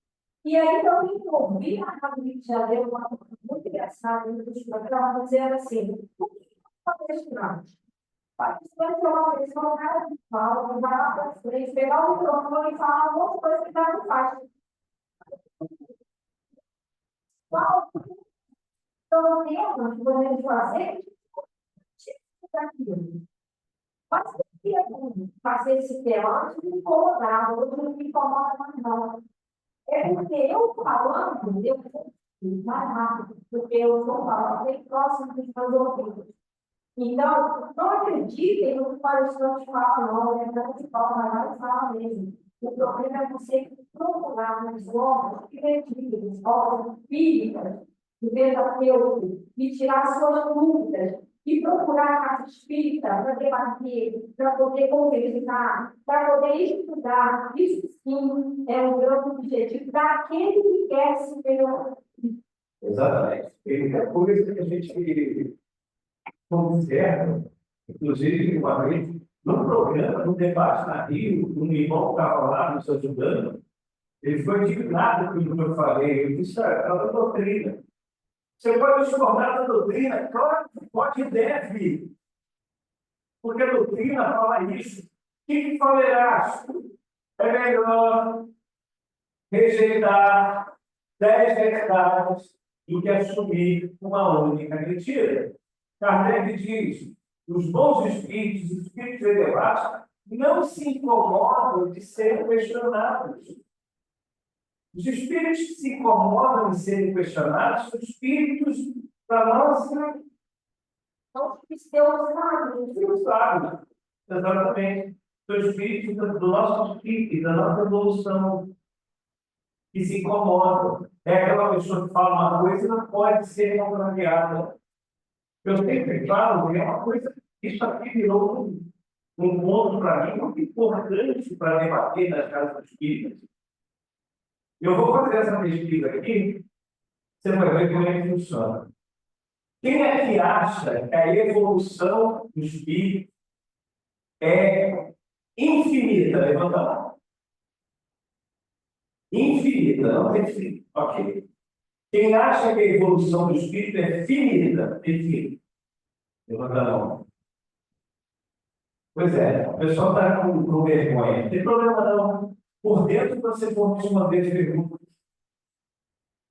E aí, também, ouvir a Rádio já deu uma coisa muito engraçada nos programas, dizendo assim: o que é um palestrante? Participante é uma pessoa cara de fala, que vai lá para frente, pegar o microfone e falar algumas coisas que dá no faz. Então, temos que podemos fazer aquilo. Mas eu queria fazer esse tema antes de incomodar, outro não me incomoda mais não. É porque eu falando, eu vou mais rápido, porque eu estou falando bem próximo dos meus ouvidos. Então, não acreditem no que o palestrante fala, não, é para que fala, fala mesmo. O problema é você procurar nas obras criativas, obras bíblicas, do terapeuta, e tirar suas dúvidas, e procurar a casa espírita para debater, para poder conversar, para poder estudar. Isso sim é um grande objetivo daquele que quer se melhorar. Exatamente. E é por isso que a gente observa, inclusive, uma vez, num programa, num debate na Rio, um irmão estava lá nos ajudando, ele foi indignado com o que eu falei. Eu disse, é uma doutrina. Você pode discordar da doutrina? Claro que pode e deve. Porque a doutrina fala isso. O que falarás? É melhor rejeitar 10 verdades do que assumir uma única mentira. Kardec diz: os bons espíritos, os espíritos elevados, não se incomodam de serem questionados. Os espíritos que se incomodam em serem questionados são espíritos da nossa. São os cristãos, Deus sabe, exatamente. São espíritos do nosso espírito, da nossa evolução, que se incomodam. É aquela pessoa que fala uma coisa e não pode ser contrariada. Eu sempre falo, é uma coisa, isso aqui virou um ponto para mim muito importante para debater nas casas espíritas. Eu vou fazer essa pesquisa aqui, você vai ver como é que funciona. Quem é que acha que a evolução do espírito é infinita? Levanta a mão. Infinita, não é finita. Ok. Quem acha que a evolução do espírito é finita? Infinita. Levanta a mão. Pois é, o pessoal está com vergonha. Não tem problema não. Por dentro você pode responder as perguntas.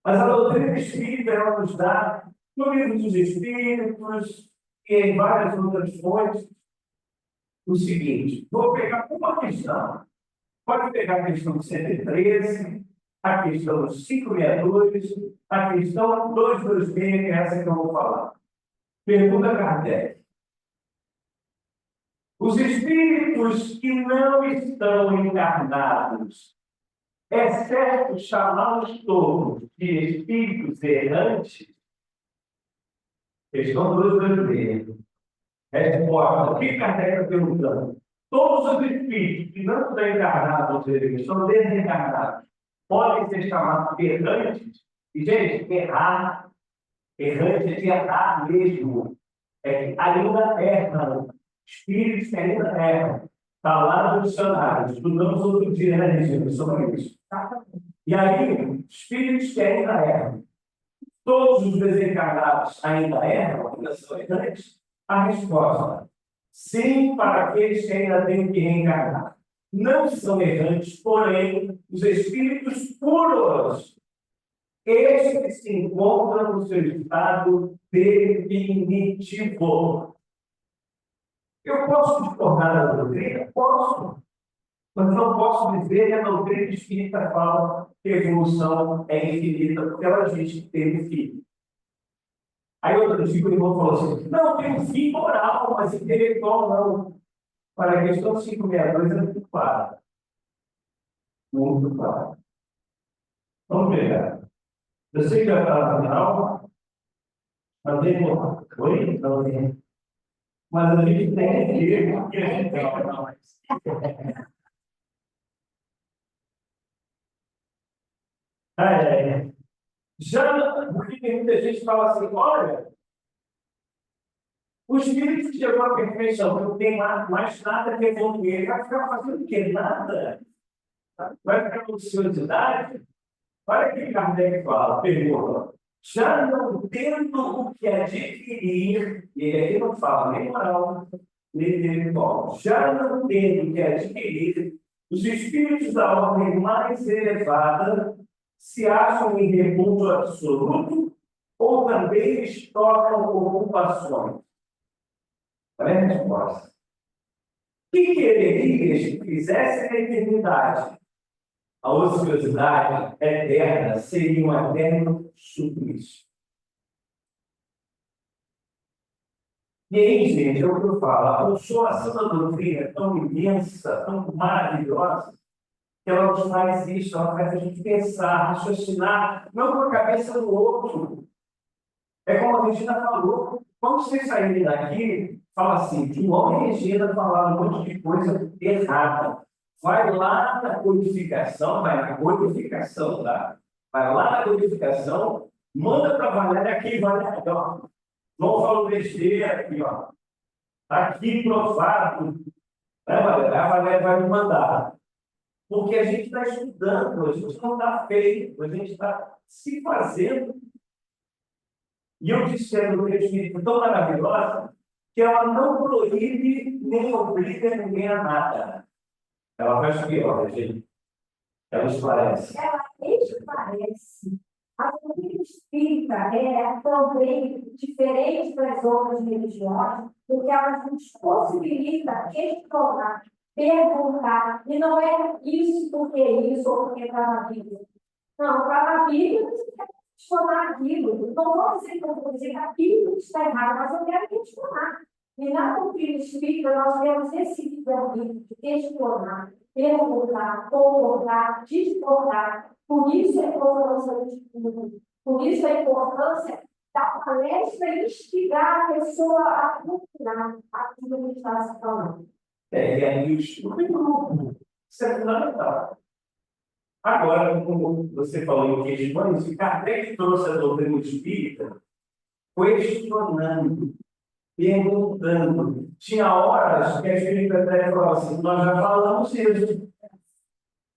Mas a doutrina espírita ela nos dá, no livro dos Espíritos e em várias outras fontes, o seguinte: vou pegar uma questão. Pode pegar a questão 113, a questão 562, a questão 226, que é essa que eu vou falar. Pergunta Kardec. Os espíritos que não estão encarnados, é certo chamá-los todos de espíritos errantes? Questão 226. Resposta. O que Kardec está perguntando? Todos os espíritos que não estão encarnados, ou seja, que estão desencarnados, podem ser chamados de errantes? E, gente, errar, errante é de errar mesmo. É que ainda erram. Espíritos que ainda erram. Está lá no dicionário. Estudamos outro dia, né, Regina, sobre isso. E aí, espíritos que ainda erram. Todos os desencarnados ainda erram, ainda são errantes? A resposta: sim, para aqueles que ainda têm que reencarnar. Não são errantes, porém, os espíritos puros, estes que se encontram no seu estado definitivo. Eu posso discordar da doutrina? Posso. Mas não posso dizer que a doutrina espírita fala que a evolução é infinita, porque ela diz que teve fim. Aí outro tipo de irmão falou assim: não, tem um fim moral, mas intelectual não. Para a questão 562 é muito clara. Muito clara. Vamos pegar. Eu sei que já está na aula, mas tem uma. Oi? Não, tem. Mas a gente tem que porque a gente tem que mais. Já, porque tem muita gente que fala assim: olha, o espírito que chegou à perfeição, não tem mais nada que evoluir, ele vai ficar fazendo o quê? Nada. Vai ficar com ociosidade? Olha o que Kardec fala, pergunta. Já não tendo o que adquirir, ele aqui não fala nem moral, intelectual. Já não tendo que adquirir, os espíritos da ordem mais elevada se acham em repouso absoluto ou também lhes tocam ocupações? Olha a resposta. Que quererias que fizesse na eternidade? A ociosidade eterna seria um eterno suplício. E aí, gente, é o que eu falo, a consolação da doutrina é tão imensa, tão maravilhosa, que ela nos faz isso, ela faz a gente pensar, raciocinar, não com a cabeça do outro. É como a Regina falou, quando vocês saírem daqui, fala assim, de igual a Regina falar um monte de coisa errada. Vai lá na codificação, vai na codificação, tá? Vai lá na codificação, manda para a Valéria aqui, Valéria, aqui, ó. Não falo besteira aqui, ó. Está aqui provado. Né, Valéria? A Valéria vai me mandar. Porque a gente está estudando, a gente não está feito, a gente está se fazendo. E eu disse que a doutrina espírita tão maravilhosa que ela não proíbe nem obriga ninguém a nada. Ela faz pior, gente. Ela esclarece. Ela esclarece. A doutrina espírita é também diferente das outras religiões, porque ela nos possibilita questionar, perguntar, e não é isso porque isso ou porque está na Bíblia. Não, está na Bíblia, você quer questionar aquilo. Não vou dizer que eu vou dizer que aquilo está errado, mas eu quero questionar. E na doutrina espírita nós temos esse livre-arbítrio de questionar, perguntar, concordar, discordar. Por isso a importância do estudo, por isso a importância da palestra instigar a pessoa a procurar aquilo que está se falando. E aí o estudo em grupo. Isso é fundamental. Agora, como você falou em questões, o Kardec trouxe a doutrina espírita questionando, perguntando. Tinha horas que a espírita até falava assim, nós já falamos isso.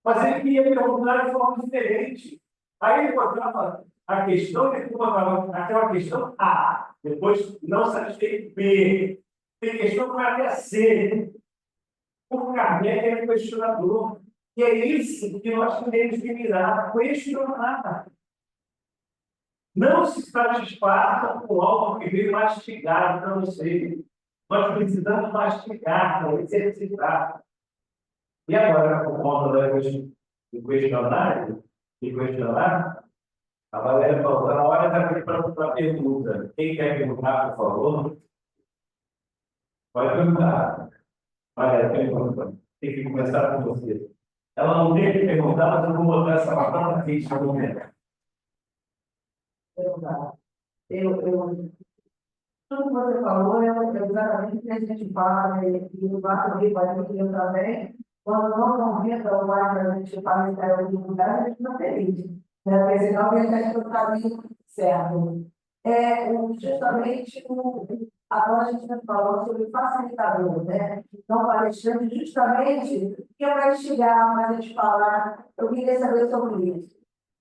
Mas ele queria perguntar de forma diferente. Aí ele botava a questão, ele botava aquela questão A, depois não satisfeito B. Tem questão que vai até C. O Kardec é questionador. E é isso que nós temos que mirar, questionar. Não se satisfaça com algo que veio mastigado para você. Nós precisamos mastigar, para exercitar. E agora, por conta do questionário, a Valéria falou, a hora está para a pergunta. Quem quer perguntar, por favor? Pode perguntar. Valéria, pergunta. Tem que começar com você. Ela não tem que perguntar, mas eu vou botar essa palavra na frente do momento. Tudo que você falou é exatamente o que a gente fala, e o Marco Rio vai dizer eu também, quando não convida o Marco, a gente fala que é o lugar, a gente não feliz, né? Porque senão a gente está no caminho certo. Justamente, agora a gente falou sobre facilitador, né? Então, palestrante, justamente, que é para instigar, para a gente falar, eu queria saber sobre isso.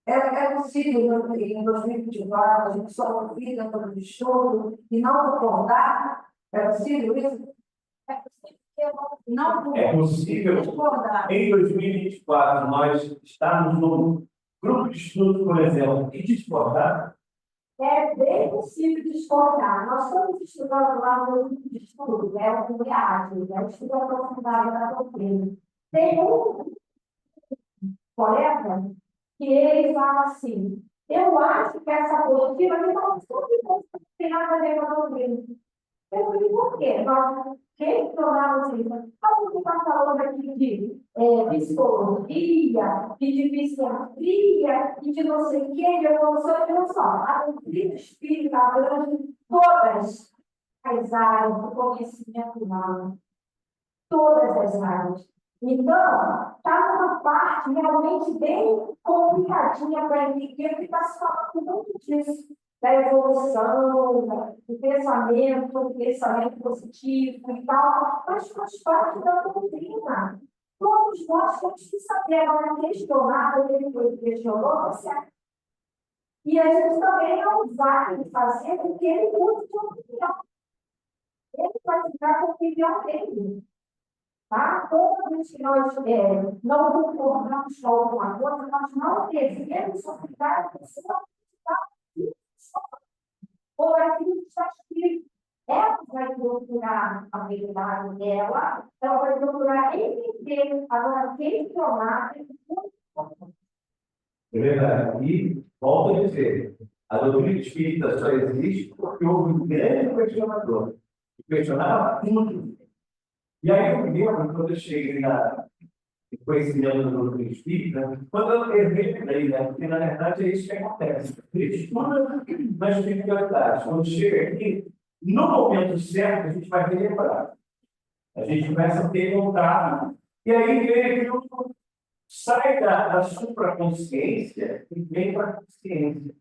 É possível, em 2024, a gente só ouvir dentro do estudo e não concordar? É possível isso? É possível. Não É possível. concordar. Em 2024, nós estamos num grupo de estudo, por exemplo, e discordar. É bem possível discordar. Nós estamos estudando lá no grupo de estudo, né? O CURIAD, é o estudo aprofundado da doutrina. Tem um colega que ele fala assim, eu acho que essa postura aqui não tem nada a ver com a doutrina. Eu falei, por quê? Nós questionamos isso. A gente está falando aqui de psicologia, de psiquiatria, e de não sei o quê, de evolução e não só. A doutrina espírita abrange todas as áreas do conhecimento humano. Todas as áreas. Então, está numa parte realmente bem complicadinha para entender, porque está se falando muito disso, da evolução, do pensamento positivo e tal, mas faz parte da doutrina. Todos nós temos que saber agora questionar, porque ele foi questionou, certo? E a gente também não vai fazer porque ele muda de opinião. Ele vai ficar com opinião dele. Tá? Toda vez que nós não concordamos com alguma coisa, nós não devemos obrigar a pessoa a acreditar nisso. Ou aquilo que está escrito. Ela vai procurar a verdade dela, ela vai procurar entender. Agora, quem tomar é muito importante. É verdade. E, volto a dizer, a doutrina espírita só existe porque houve um grande questionador, que questionava tudo. E aí eu me lembro, quando eu cheguei na conhecimento da doutrina espírita, quando eu revelei, né? Porque na verdade é isso que acontece. Ele estuda na espiritualidade. Quando chega aqui, no momento certo, a gente vai relembrar. A gente começa a ter contato. E aí ele sai da supraconsciência e vem para a consciência.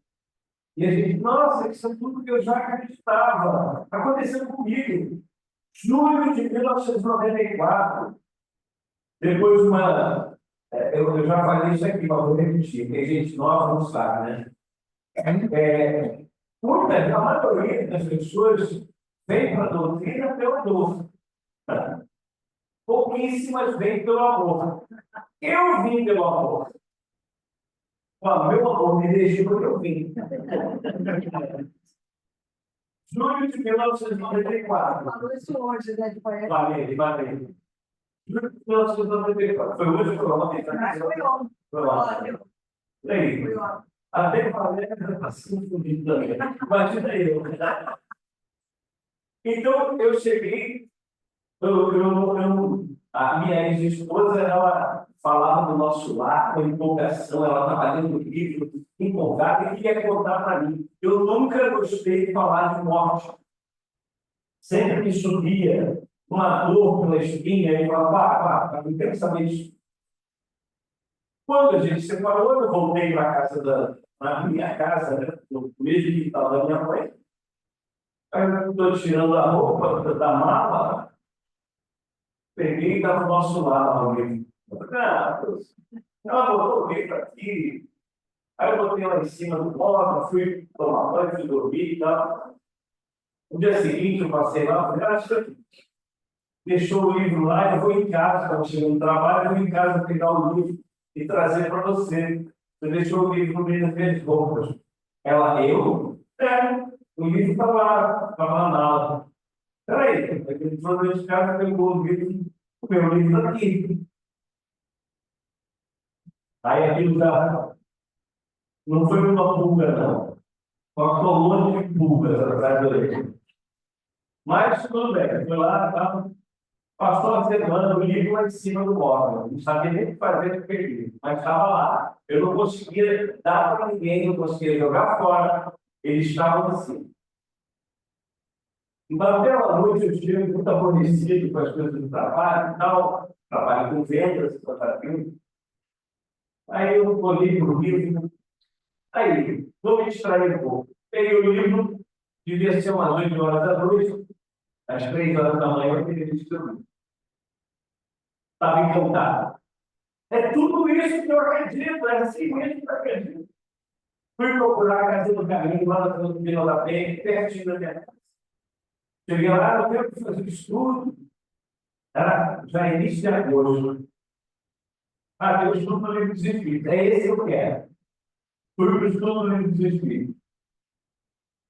E a gente, nossa, isso é tudo que eu já acreditava. Aconteceu comigo. Julho de 1994. Depois de uma. Eu já falei isso aqui, mas vou repetir. Tem gente nova, não sabe, né? A maioria das pessoas vem para a doutrina pela dor. Pouquíssimas vêm pelo amor. Eu vim pelo amor. Fala, meu amor, me deixou porque eu vim. Julho de 1994. Falou isso hoje, né? Valeu. Julho de 1994. Foi hoje ou foi ontem? Foi ontem. Foi ontem. Aí, até falei, assim, fudido também. Imagina eu. Então, eu cheguei, a minha ex-esposa, ela falava do nosso lar com empolgação, ela estava lendo o livro, empolgada, e queria contar para mim. Eu nunca gostei de falar de morte. Sempre me subia uma dor pela espinha e falava, não quero saber disso. Quando a gente se separou, eu voltei para a casa na minha casa, né, no mesmo quintal da minha mãe. Aí eu estou tirando a roupa da mala, peguei e estava do nosso lado alguém. Ela botou o livro aqui. Aí eu botei lá em cima do móvel, fui tomar banho, fui dormir e tal. No dia seguinte eu passei lá, falei, deixou o livro lá, eu vou em casa, quando chegar no trabalho, eu vou em casa pegar o livro e trazer para você. Você deixou o livro no meio das minhas roupas. Ela, eu? O livro estava na mala. Peraí, ele entrou dentro de casa, pegou o meu livro aqui. Aí aquilo já não foi uma pulga, não. Uma colônia de pulgas atrás do livro. Mas tudo bem, foi lá, tá? Passou a semana, o livro lá em cima do móvel. Não sabia nem o que fazer com aquele livro, mas estava lá. Eu não conseguia dar para ninguém, não conseguia jogar fora. Eles estavam assim. Então, aquela noite eu estive muito aborrecido com as coisas do trabalho e tal. Trabalho com vendas, trabalho. Aí eu olhei para o livro. Aí, vou me distrair um pouco. Peguei o livro, devia ser umas 8 horas da noite. Às 3 horas da manhã eu teria visto o livro. Estava encantado. É tudo isso que eu acredito, é assim mesmo que eu acredito. Fui procurar a casa do caminho, lá no Vila da Penha, pertinho da minha casa. Cheguei lá, eu quero fazer estudo. Era já início de agosto. Tem o estudo do livro dos Espíritos. É esse que eu quero. Fui para o estudo do livro dos Espíritos.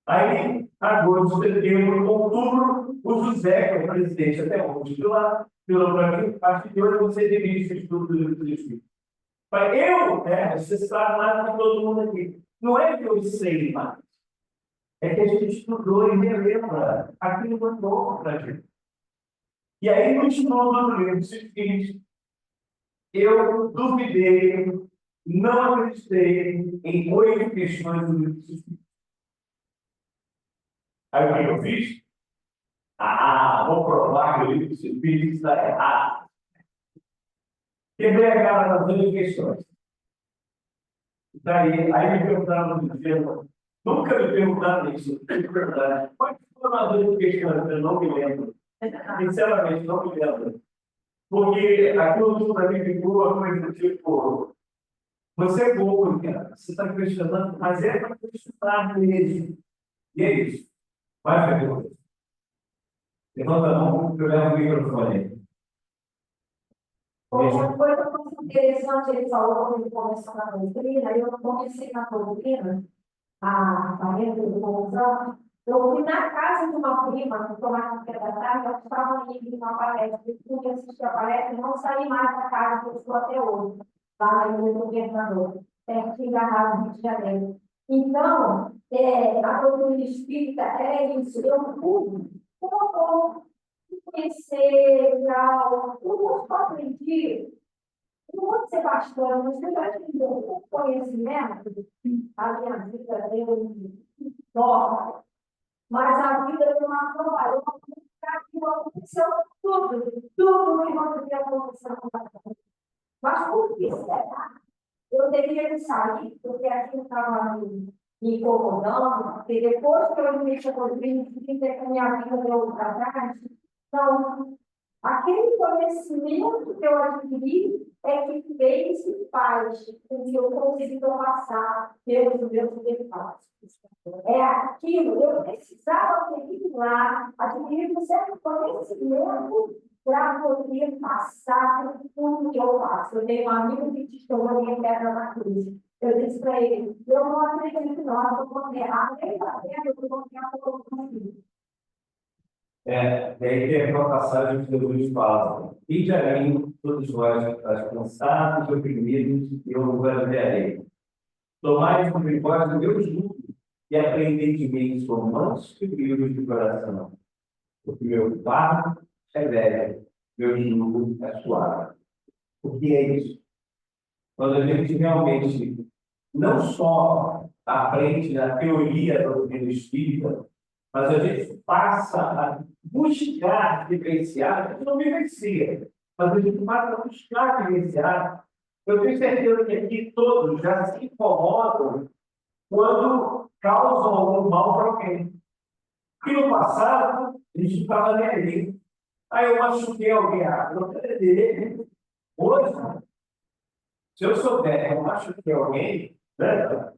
Aí, agosto, setembro, outubro, o José, que é o presidente até hoje, de lá, virou para mim, a partir de hoje você dirige o estudo do livro dos Espíritos. Você sabe mais que todo mundo aqui. Não é que eu sei mais. É que a gente estudou e relembra aquilo que foi novo para a gente. E aí, no estudo do livro dos Espíritos, eu duvidei, não acreditei em 8 questões do livro dos Espíritos. Aí o que eu fiz? Vou provar que o livro dos Espíritos está errado. Quebrei a cara nas 2 questões. Aí me perguntaram no dia, nunca me perguntaram isso, quais foram as 2 questões? Eu não me lembro. Sinceramente, não me lembro. Porque aquilo para mim ficou uma coisa tipo, você é bobo, cara. Você está questionando, mas é para questionar mesmo. E é isso. Vai, pergunta. Levanta a mão, que eu levo o microfone. Outra coisa muito interessante, ele falou quando ele começou na doutrina, eu comecei na doutrina há 40 anos. Eu fui na casa de uma prima, que tomava café da tarde, ela estava indo uma palestra, eu fui assistir a palestra e não saí mais da casa que eu estou até hoje, lá na Igreja do Governador, pertinho da Rádio Rio de Janeiro. Então, a doutrina espírita é isso, eu fui conhecer, tal, eu não aprendi, não vou ser pastor, mas eu já tive um conhecimento, a minha vida deu toca, mas a vida de uma trabalhou, aquilo aconteceu tudo que não devia acontecer. Mas por que será? Eu deveria sair, porque aquilo estava me incomodando, porque depois que eu me resolvi, que a minha vida deu para trás, então, aquele conhecimento que eu adquiri é que fez e faz com que eu consiga passar pelos meus defatos. É aquilo, eu precisava ter ido lá, adquirir um certo conhecimento para poder passar por tudo que eu faço. Eu tenho um amigo que testemunha minha pedra na cruz. Eu disse para ele, eu não acredito que nós vamos errar, nem para dentro, eu vou ganhar por consigo. Daí tem aquela passagem que Jesus fala: "Vinde a mim, todos vós que estáis cansados e oprimidos, e eu vos aliviarei. Tomai sobre vós o meu jugo e aprendei de mim, que sou manso e humilde de coração. Porque meu fardo é leve, meu jugo é suave." O que é isso? Quando a gente realmente não só aprende na teoria da doutrina espírita, mas a gente passa a buscar vivenciar, a gente não vivencia, mas a gente passa a buscar vivenciar. Eu tenho certeza que aqui todos já se incomodam quando causam algum mal para alguém. Porque no passado, a gente estava nem ali. Aí eu machuquei alguém, eu não quero dizer. Hoje, se eu souber que eu machuquei alguém, né,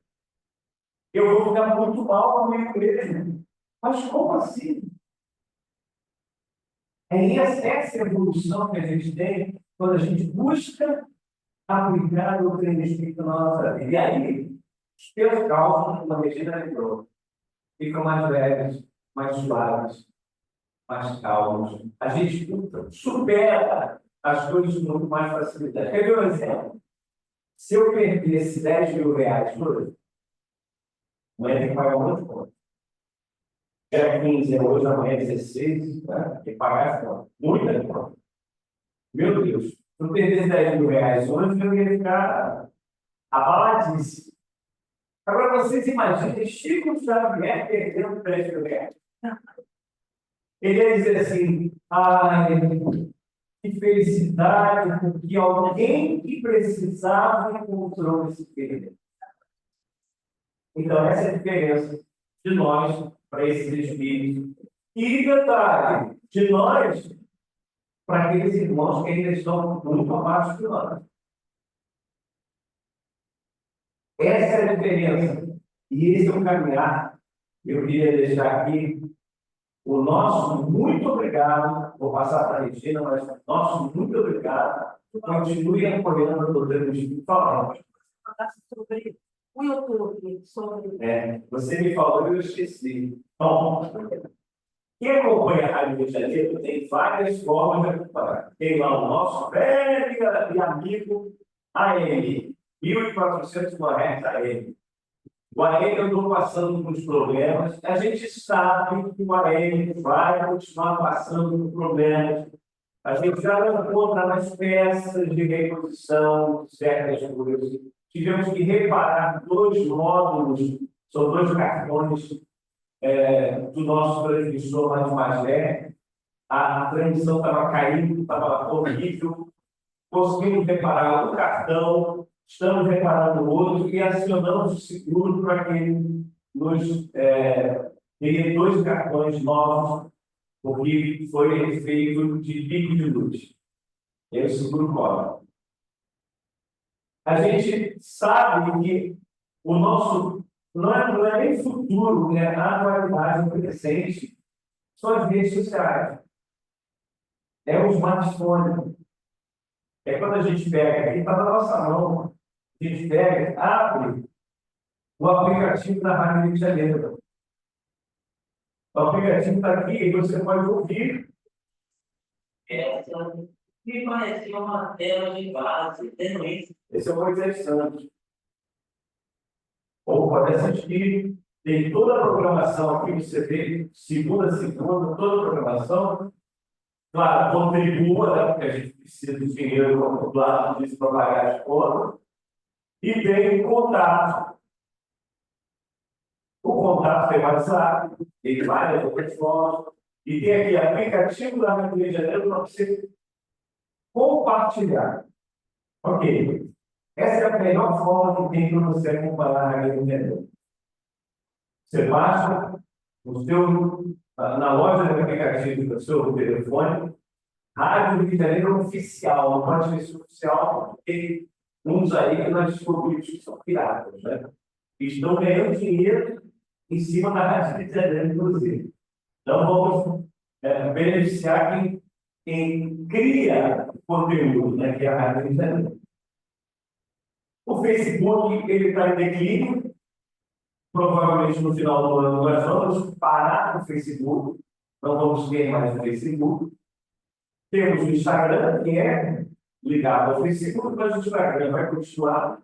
eu vou ficar muito mal comigo mesmo. Mas como assim? Essa evolução que a gente tem quando a gente busca aplicar o treino espírita na nossa vida. E aí, os teus cálculos, como a Regina lembrou, ficam mais leves, mais suaves, mais calmos. A gente supera as coisas com muito mais facilidade. Quer ver um exemplo? Se eu perdesse 10 mil reais hoje, amanhã tem que pagar um monte de conta. Era 15 hoje, amanhã é 16, né? Tem que pagar as contas. Muita conta. Meu Deus, se eu perdesse 10 mil reais hoje, eu ia ficar abaladíssimo. Agora, vocês imaginem Chico Xavier perdendo 10 mil reais. Ele ia dizer assim: ai, que felicidade, porque alguém que precisava encontrou esse perder. Então, essa é a diferença de nós para esses espíritos. E detalhe, de nós para aqueles irmãos que ainda estão muito abaixo de nós. Essa é a diferença. E esse é o caminhar. Eu queria deixar aqui o nosso muito obrigado. Vou passar para a Regina, mas nosso muito obrigado. Continue apoiando a doutrina do Espírito. Fala. Sobre o YouTube, sobre. Você me falou e eu esqueci. Bom, quem acompanha a Rádio Rio de Janeiro tem várias formas de acompanhar. Tem lá o nosso velho e amigo AM, 1.400 kHz AM. O AM eu estou passando por problemas. A gente sabe que o AM vai continuar passando por problemas. A gente já não encontra mais peças de reposição de certas coisas. Tivemos que reparar 2 módulos, são 2 cartões do nosso transmissor mais velho. A transmissão estava caindo, estava horrível. Conseguimos reparar o cartão, estamos reparando o outro e acionamos o seguro para que ele nos dê 2 cartões novos, porque foi feito de pico de luz. E aí o seguro cobre. A gente sabe que o nosso não é nem futuro, a atualidade, o presente, são as redes sociais. é o smartphone. É quando a gente pega, aqui está na nossa mão, a gente pega, abre o aplicativo da Rádio Rio de Janeiro. O aplicativo está aqui e você pode ouvir. Essa me parecia uma tela de base, tendo isso. Esse é o Moisés Santos. Ou pode assistir. Tem toda a programação aqui, você vê, segunda a segunda, toda a programação. Claro, contribua, né, porque a gente precisa de dinheiro do lado disso para pagar as contas. E tem contato. O contato tem WhatsApp, tem várias outras formas. E tem aqui aplicativo da Rádio Rio de Janeiro para você compartilhar. Ok. Essa é a melhor forma que tem para você acompanhar a Rádio Rio de Janeiro. Você baixa na loja de aplicativo do seu telefone, Rádio Rio de Janeiro Oficial, não pode ser esse oficial, porque uns aí que nós descobrimos que são piratas, né? E estão ganhando dinheiro em cima da Rádio Rio de Janeiro, inclusive. Então, vamos beneficiar quem cria conteúdo, né, que é a Rádio Rio de Janeiro. O Facebook está em declínio. Provavelmente no final do ano nós vamos parar no Facebook, não vamos ter mais o Facebook. Temos o Instagram, que é ligado ao Facebook, mas o Instagram vai continuar.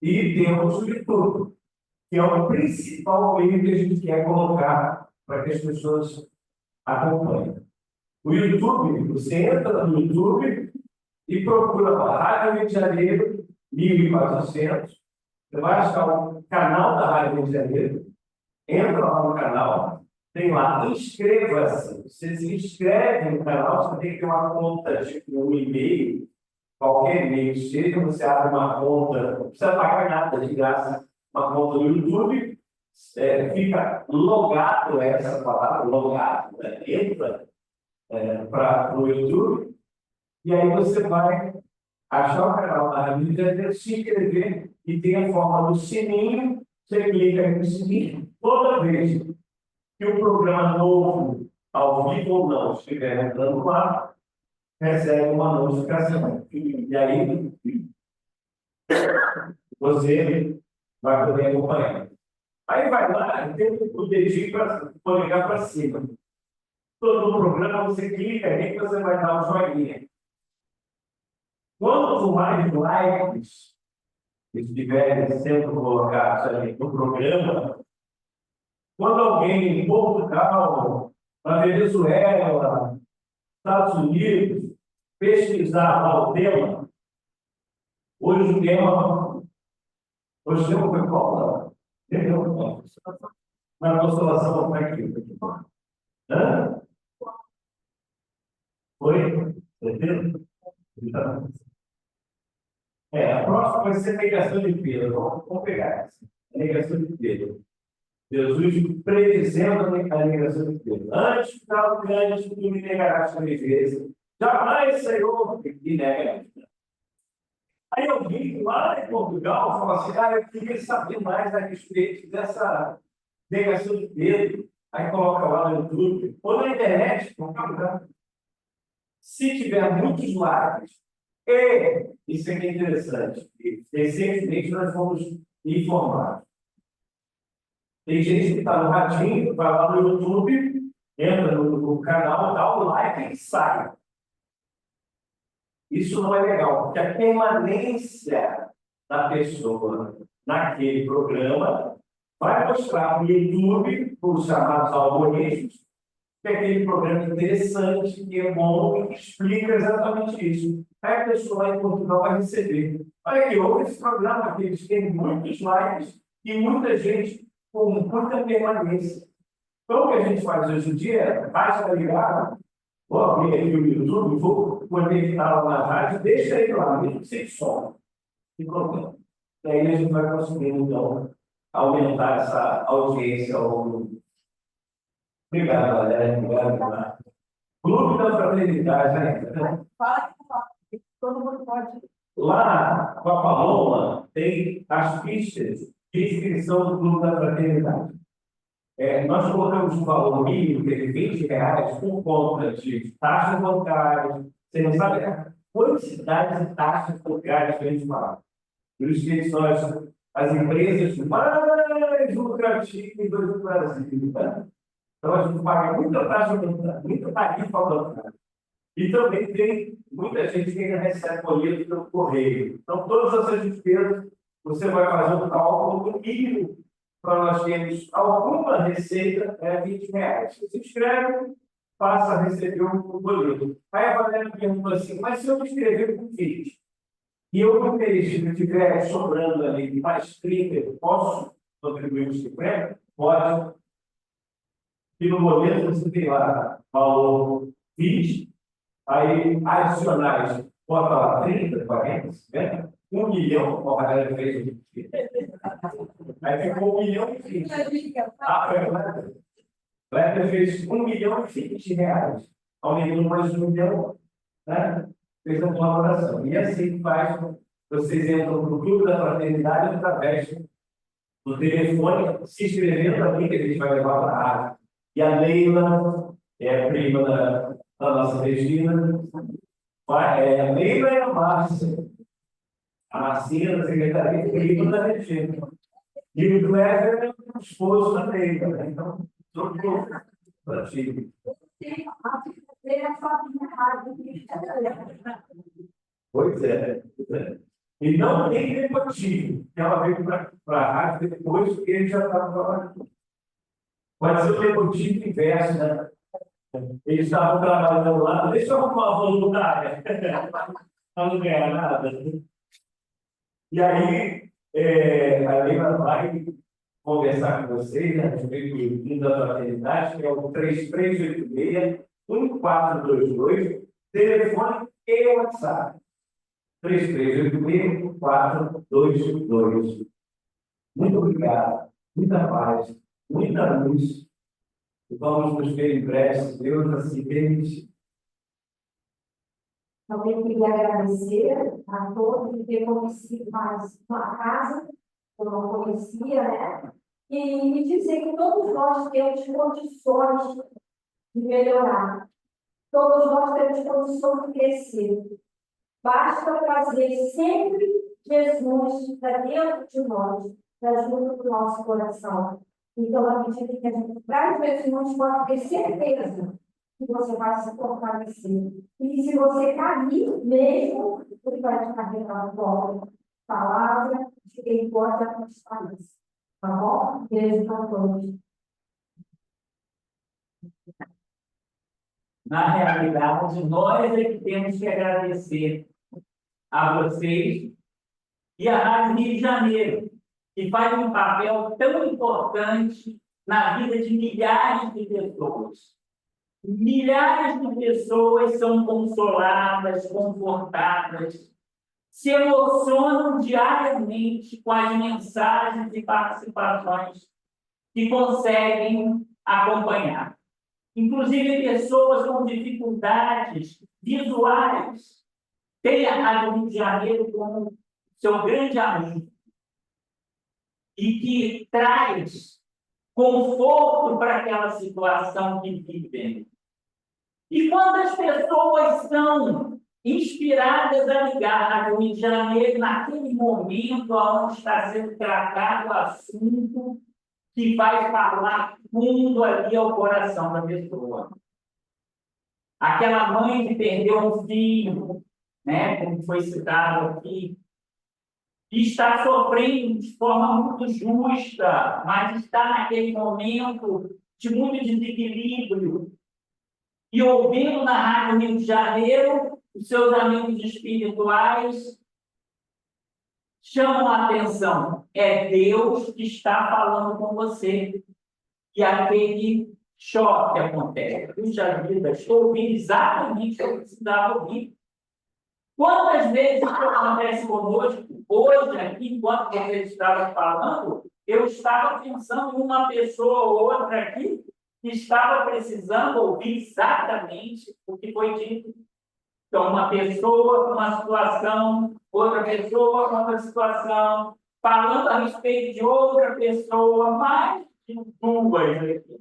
E temos o YouTube, que é o principal meio que a gente quer colocar para que as pessoas acompanhem. O YouTube, você entra no YouTube e procura a Rádio Rio de Janeiro 1400. Você vai achar o canal da Rádio Rio de Janeiro, entra lá no canal, tem lá, inscreva-se. Você se inscreve no canal, você tem que ter uma conta, tipo um e-mail, qualquer e-mail que seja, você abre uma conta, não precisa pagar nada, de graça, uma conta no YouTube, fica logado, essa palavra, logado, né? Entra para o YouTube, e aí você vai achar o canal da Rádio Rio de Janeiro, se inscrever, e tem a forma do sininho, você clica aí no sininho, toda vez que o programa novo, ao vivo ou não, estiver entrando lá, recebe uma notificação. E aí, você vai poder acompanhar. Aí vai lá, tem o dedinho para polegar para cima. Todo o programa, você clica aí que você vai dar um joinha. Quanto mais likes estiverem sendo colocados ali no programa, quando alguém em Portugal, na Venezuela, Estados Unidos, pesquisar lá o tema, hoje o tema foi qual? Na constelação, como é que hã? Foi? Entendeu? Então, a próxima vai ser a negação de Pedro. Vamos pegar essa. A negação de Pedro. Jesus predizendo a negação de Pedro. Antes tu me negarás 3 vezes. Jamais, Senhor, e nega. Aí alguém lá em Portugal fala assim, eu queria saber mais a respeito dessa negação de Pedro. Aí coloca lá no YouTube, ou na internet, qualquer lugar. Se tiver muitos likes, isso aqui é interessante, recentemente nós fomos informados. Tem gente que está no ratinho, vai lá no YouTube, entra no canal, dá o like e sai. Isso não é legal, porque a permanência da pessoa naquele programa vai mostrar no YouTube, os chamados algoritmos, que é aquele programa interessante, que é bom e que explica exatamente isso. Aí a pessoa lá em Portugal vai receber. Olha aqui, houve esse programa que eles têm muitos likes e muita gente com muita permanência. Então, o que a gente faz hoje em dia, basta ligar, vou abrir aqui o YouTube, vou conectar lá na rádio, deixa ele lá, mesmo que sem som, sem problema. E aí a gente vai conseguindo, então, aumentar essa audiência ao longo. Obrigado, Valéria. Obrigado, Renato. Clube da Fraternidade, né? Fala que todo mundo pode. Lá, com a Paloma, tem as fichas de inscrição do Clube da Fraternidade. Nós colocamos um valor mínimo de R$ 20 por conta de taxas bancárias. Você não sabe a quantidade de taxas bancárias que a gente paga. Por isso que nós, as empresas mais lucrativas do Brasil, né? Então, a gente paga muita taxa bancária, muita tarifa bancária. E também tem muita gente que ainda recebe boleto pelo correio. Então, todas essas despesas, você vai fazer um cálculo do mínimo para nós termos alguma receita, R$ 20. Você se inscreve, passa a receber um boleto. Aí a Valéria pergunta assim, mas se eu me inscrever com 20 e eu no mês estiver sobrando ali mais 30, eu posso contribuir com 50? Pode. E no boleto você tem lá valor 20, aí adicionais, bota lá 30, 40, 50, 1 milhão, a Valéria fez o aí ficou 1,20 milhão. A Valéria fez R$ 1,20 aumentou mais 1 milhão, né? Fez a colaboração. E assim faz, vocês entram no Clube da Fraternidade através do telefone, se inscrevendo aqui, que a gente vai levar para a rádio. E a Leila, a prima da nossa Regina, a Leila e a Márcia. A Marcinha, da Secretaria, prima da Regina. E o Cleber é o esposo da Leila, né? Então, todo mundo antigo. Pois é. E não tem negativo, que ela veio para a rádio depois que ele já estava trabalhando. Pode ser o negativo inverso, né? Eles estavam trabalhando lá, deixa eu arrumar uma voluntária. Não ganha nada. E aí, a Leila vai conversar com vocês, né, a respeito do da fraternidade, que é o 3386-1422, telefone e WhatsApp. 3386-1422. Muito obrigado, muita paz, muita luz. E vamos nos ver em breve, se Deus assim permitir. Também queria agradecer a todos por ter conhecido mais uma casa, que eu não conhecia, né? E dizer que todos nós temos condições de melhorar. Todos nós temos condições de crescer. Basta trazer sempre Jesus para dentro de nós, para junto do nosso coração. Então, à medida que a gente traz Jesus, pode ter certeza que você vai se fortalecer. E se você cair mesmo, ele vai te carregar de volta. Palavra de quem pode acreditar nisso. Tá bom? Beijo para todos. Na realidade, nós é que temos que agradecer a vocês e a Rádio Rio de Janeiro, que faz um papel tão importante na vida de milhares de pessoas. Milhares de pessoas são consoladas, confortadas, se emocionam diariamente com as mensagens e participações que conseguem acompanhar. Inclusive, pessoas com dificuldades visuais têm a Rádio Rio de Janeiro como seu grande amigo e que traz conforto para aquela situação que vivem. E quantas pessoas são inspiradas a ligar a Rádio Rio de Janeiro naquele momento onde está sendo tratado o assunto que vai falar fundo ali ao coração da pessoa. Aquela mãe que perdeu um filho, né, como foi citado aqui, que está sofrendo de forma muito justa, mas está naquele momento de muito desequilíbrio. E ouvindo na Rádio Rio de Janeiro, os seus amigos espirituais chamam a atenção. É Deus que está falando com você. E aquele choque acontece. Puxa vida, estou ouvindo exatamente o que eu precisava ouvir. Quantas vezes isso acontece conosco? Hoje, aqui, enquanto você estava falando, eu estava pensando em uma pessoa ou outra aqui que estava precisando ouvir exatamente o que foi dito. Então, uma pessoa com uma situação, outra pessoa com outra situação, falando a respeito de outra pessoa, mas duas aqui.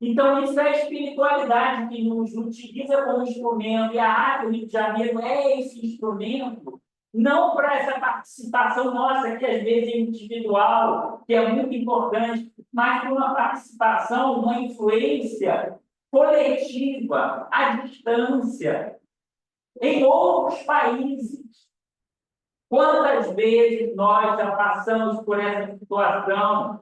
Então, isso é a espiritualidade que nos utiliza como instrumento, e a arte do Rio de Janeiro é esse instrumento, não para essa participação nossa, que às vezes é individual, que é muito importante, mas para uma participação, uma influência coletiva, à distância, em outros países. Quantas vezes nós já passamos por essa situação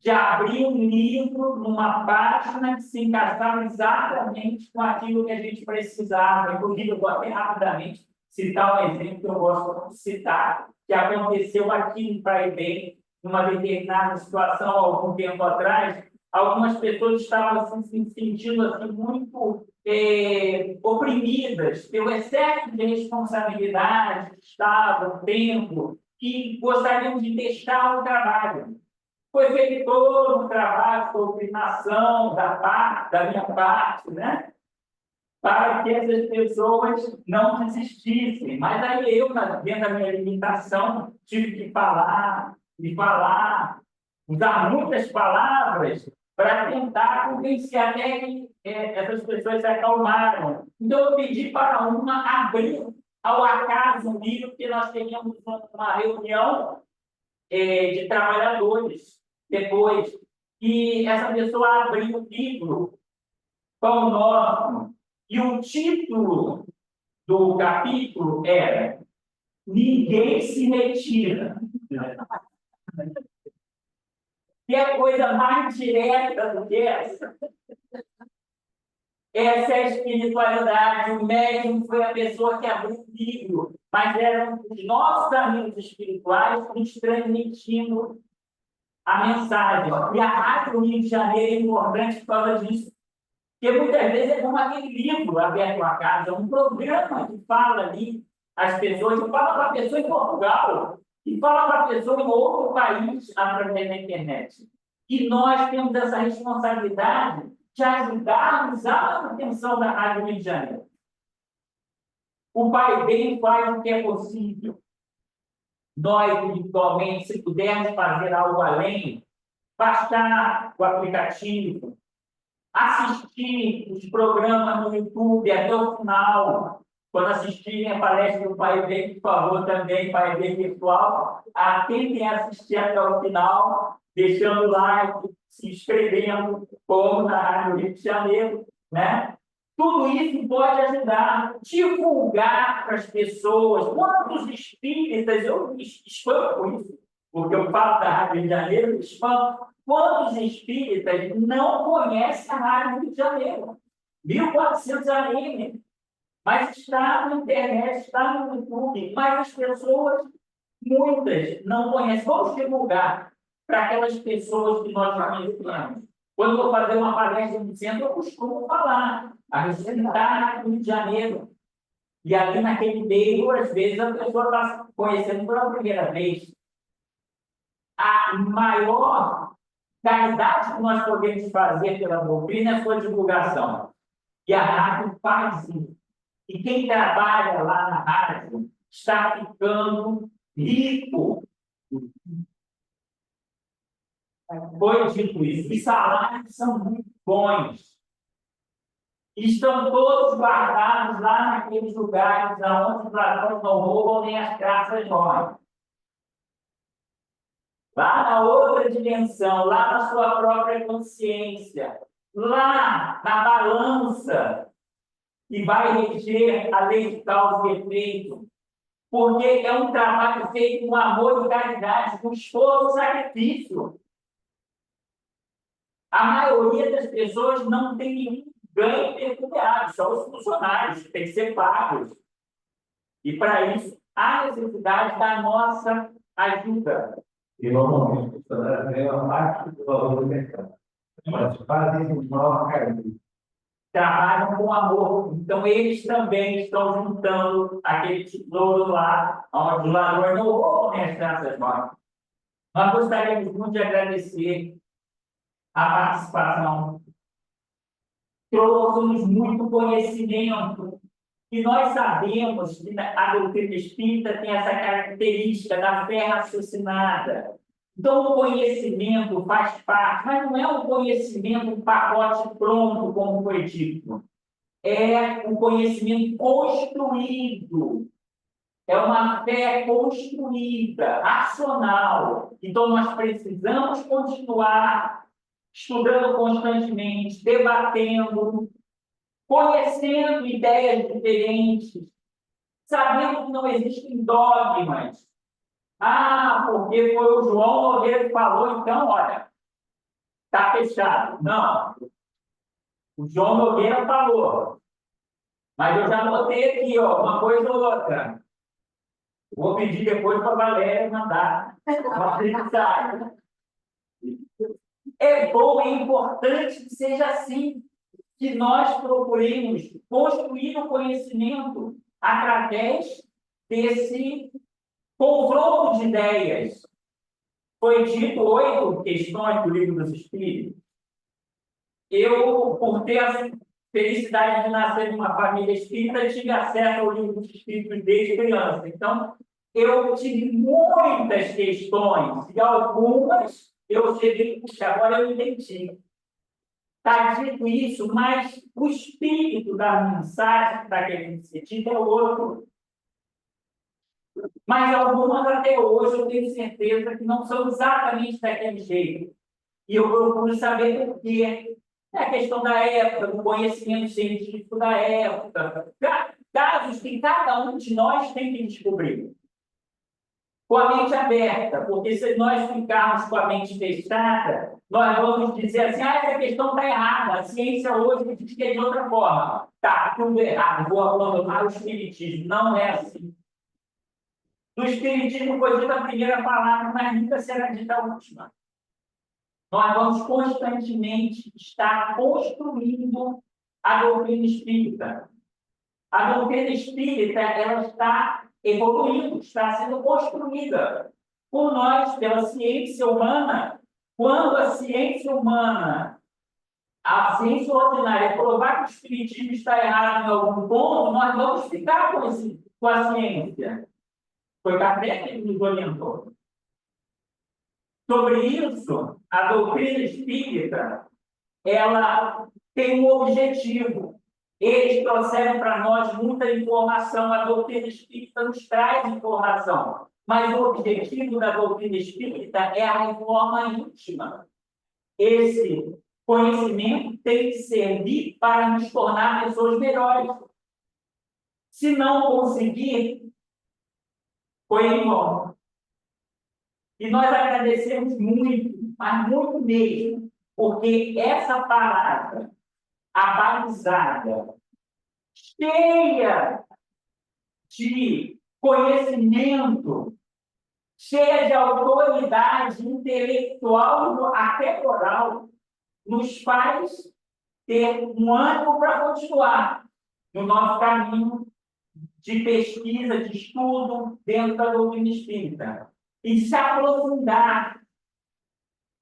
de abrir um livro numa página que se encaixava exatamente com aquilo que a gente precisava? Inclusive, eu vou até rapidamente citar um exemplo que eu gosto de citar, que aconteceu aqui em Praibem, numa determinada situação, há algum tempo atrás. Algumas pessoas estavam assim, se sentindo assim, muito oprimidas pelo excesso de responsabilidade que estava, o tempo, e gostariam de deixar o trabalho. Foi feito todo um trabalho de doutrinação da minha parte, né? Para que essas pessoas não desistissem. Mas aí eu, dentro da minha limitação, tive que falar, usar muitas palavras para tentar convencer até que essas pessoas se acalmaram. Então, eu pedi para uma abrir ao acaso um livro, porque nós teríamos uma reunião de trabalhadores depois. E essa pessoa abriu o livro com o nome. E o título do capítulo era Ninguém se retira. Que é coisa mais direta do que essa. Essa é a espiritualidade. O médium foi a pessoa que abriu o livro, mas eram os nossos amigos espirituais nos transmitindo a mensagem. E a Rádio Rio de Janeiro é importante por causa disso. Porque muitas vezes é como aquele livro aberto à casa, um programa que fala ali às pessoas, que fala para a pessoa em Portugal, que fala para a pessoa em outro país através da internet. E nós temos essa responsabilidade de ajudarmos a manutenção da Rádio Rio de Janeiro. O Pai Bem faz o que é possível. Nós, individualmente, se pudermos fazer algo além, baixar o aplicativo, assistir os programas no YouTube até o final. Quando assistirem a palestra do Pai Bem, por favor, também, Pai Bem virtual, tentem assistir até o final, deixando like, se inscrevendo, como na Rádio Rio de Janeiro, né? Tudo isso pode ajudar, divulgar para as pessoas. Quantos espíritas, eu espanto com isso, porque eu falo da Rádio Rio de Janeiro, eu espanto. Quantos espíritas não conhecem a Rádio Rio de Janeiro? 1.400 AM. Mas está na internet, está no YouTube. Mas as pessoas, muitas, não conhecem. Vamos divulgar para aquelas pessoas que nós conhecemos. Quando eu vou fazer uma palestra no centro, eu costumo falar a respeito da Rádio Rio de Janeiro. E ali naquele meio, às vezes, a pessoa está conhecendo pela primeira vez. A maior caridade que nós podemos fazer pela doutrina é a sua divulgação. E a rádio faz isso. E quem trabalha lá na rádio está ficando rico. Foi dito isso. Os salários são muito bons. Estão todos guardados lá naqueles lugares onde os ladrões não roubam nem as caças roem. Lá na outra dimensão, lá na sua própria consciência, lá na balança que vai reger a lei de causa e efeito, porque é um trabalho feito com amor e caridade, com esforço e sacrifício. A maioria das pessoas não tem nenhum ganho pecuniário, só os funcionários, que têm que ser pagos. E para isso, há necessidade da nossa ajuda. E normalmente o funcionário ganha uma parte do valor do mercado. Mas fazem uma carreira. Trabalham com amor. Então, eles também estão juntando aquele tesouro lá, onde os ladrões não roubam nem as caças roem. Nós gostaríamos muito de agradecer a participação. Trouxe-nos muito conhecimento. E nós sabemos que a doutrina espírita tem essa característica da fé raciocinada. Então, o conhecimento faz parte, mas não é um conhecimento, um pacote pronto, como foi dito. É um conhecimento construído. É uma fé construída, racional. Então, nós precisamos continuar estudando constantemente, debatendo, conhecendo ideias diferentes, sabendo que não existem dogmas. Ah, porque foi o João Nogueira que falou, então, olha, está fechado. Não. O João Nogueira falou. Mas eu já notei aqui, ó, uma coisa ou outra. Vou pedir depois para a Valéria mandar uma mensagem. É bom, é importante que seja assim, que nós procuremos construir o conhecimento através desse confronto de ideias. Foi dito 8 questões do Livro dos Espíritos. Eu, por ter a felicidade de nascer numa família espírita, tive acesso ao Livro dos Espíritos desde criança. Então, eu tive muitas questões, e algumas eu cheguei, puxa, agora eu entendi. Está dito isso, mas o espírito da mensagem que está querendo ser dito é outro. Mas algumas até hoje eu tenho certeza que não são exatamente daquele jeito. E eu procuro saber por quê. É a questão da época, do conhecimento científico da época. Casos que cada um de nós tem que descobrir. Com a mente aberta, porque se nós ficarmos com a mente fechada, nós vamos dizer assim, essa questão está errada, a ciência hoje diz que é de outra forma. Está tudo errado, vou abandonar o espiritismo. Não é assim. No espiritismo foi dita a primeira palavra, mas nunca será dita a última. Nós vamos constantemente estar construindo a doutrina espírita. A doutrina espírita, ela está evoluindo, está sendo construída por nós, pela ciência humana. Quando a ciência humana, a ciência ordinária, provar que o espiritismo está errado em algum ponto, nós vamos ficar com a ciência. Foi Kardec que nos orientou. Sobre isso, a doutrina espírita, ela tem um objetivo. Eles trouxeram para nós muita informação, a doutrina espírita nos traz informação. Mas o objetivo da doutrina espírita é a reforma íntima. Esse conhecimento tem que servir para nos tornar pessoas melhores. Se não conseguir, foi em vão. E nós agradecemos muito, mas muito mesmo, porque essa palavra, abalizada, cheia de conhecimento, cheia de autoridade intelectual, até moral, nos faz ter um ânimo para continuar no nosso caminho de pesquisa, de estudo dentro da doutrina espírita. E se aprofundar.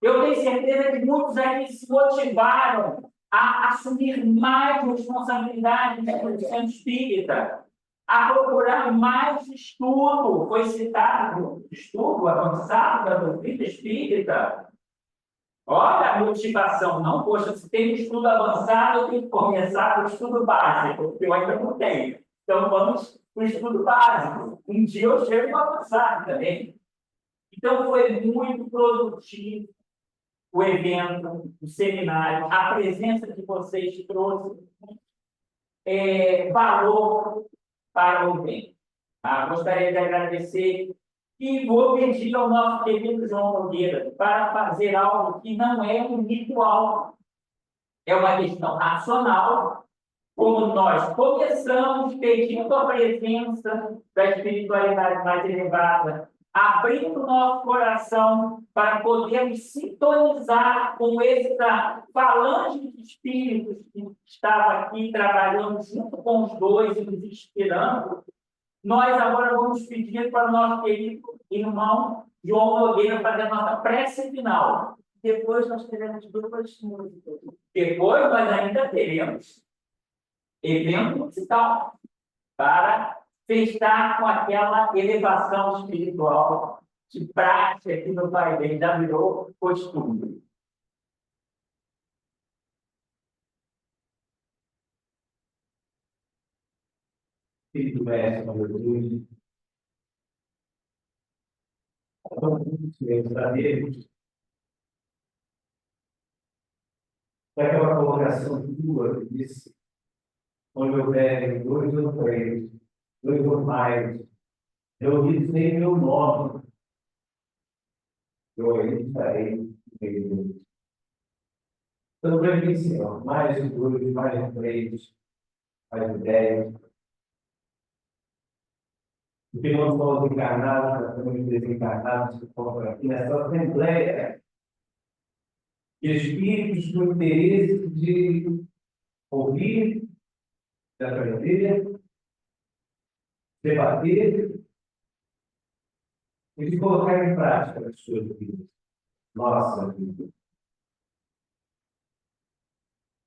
Eu tenho certeza que muitos aqui se motivaram a assumir mais responsabilidade na instituição espírita, a procurar mais estudo. Foi citado estudo avançado da doutrina espírita. Olha a motivação. Não, poxa, se tem estudo avançado, eu tenho que começar com o estudo básico, porque eu ainda não tenho. Então, vamos para o estudo básico. Um dia eu chego no avançado também. Então, foi muito produtivo o evento, o seminário, a presença que vocês trouxe valor para o bem. Gostaria de agradecer e vou pedir ao nosso querido João Nogueira para fazer algo que não é um ritual, é uma questão racional, como nós começamos pedindo a presença da espiritualidade mais elevada, abrindo o nosso coração para podermos sintonizar com essa falange de espíritos que estava aqui trabalhando junto com os dois e nos inspirando. Nós agora vamos pedir para o nosso querido irmão João Nogueira fazer a nossa prece final. Depois nós teremos 2 músicas. Depois nós ainda teremos evento musical para fechar com aquela elevação espiritual de prática aqui no país, já virou costume. Espírito mestre, Jesus, sabemos daquela colocação tua que disse, onde houver dois ou três, dois ou mais, eu disse meu nome, eu aí estarei no meio deles. Também, Senhor, mais de dois, mais de três, mais de 10, porque não somos encarnados, nós somos desencarnados que estão aqui nessa Assembleia, espíritos com interesse de ouvir, de aprender, debater e de colocar em prática as suas vidas, nossa vida.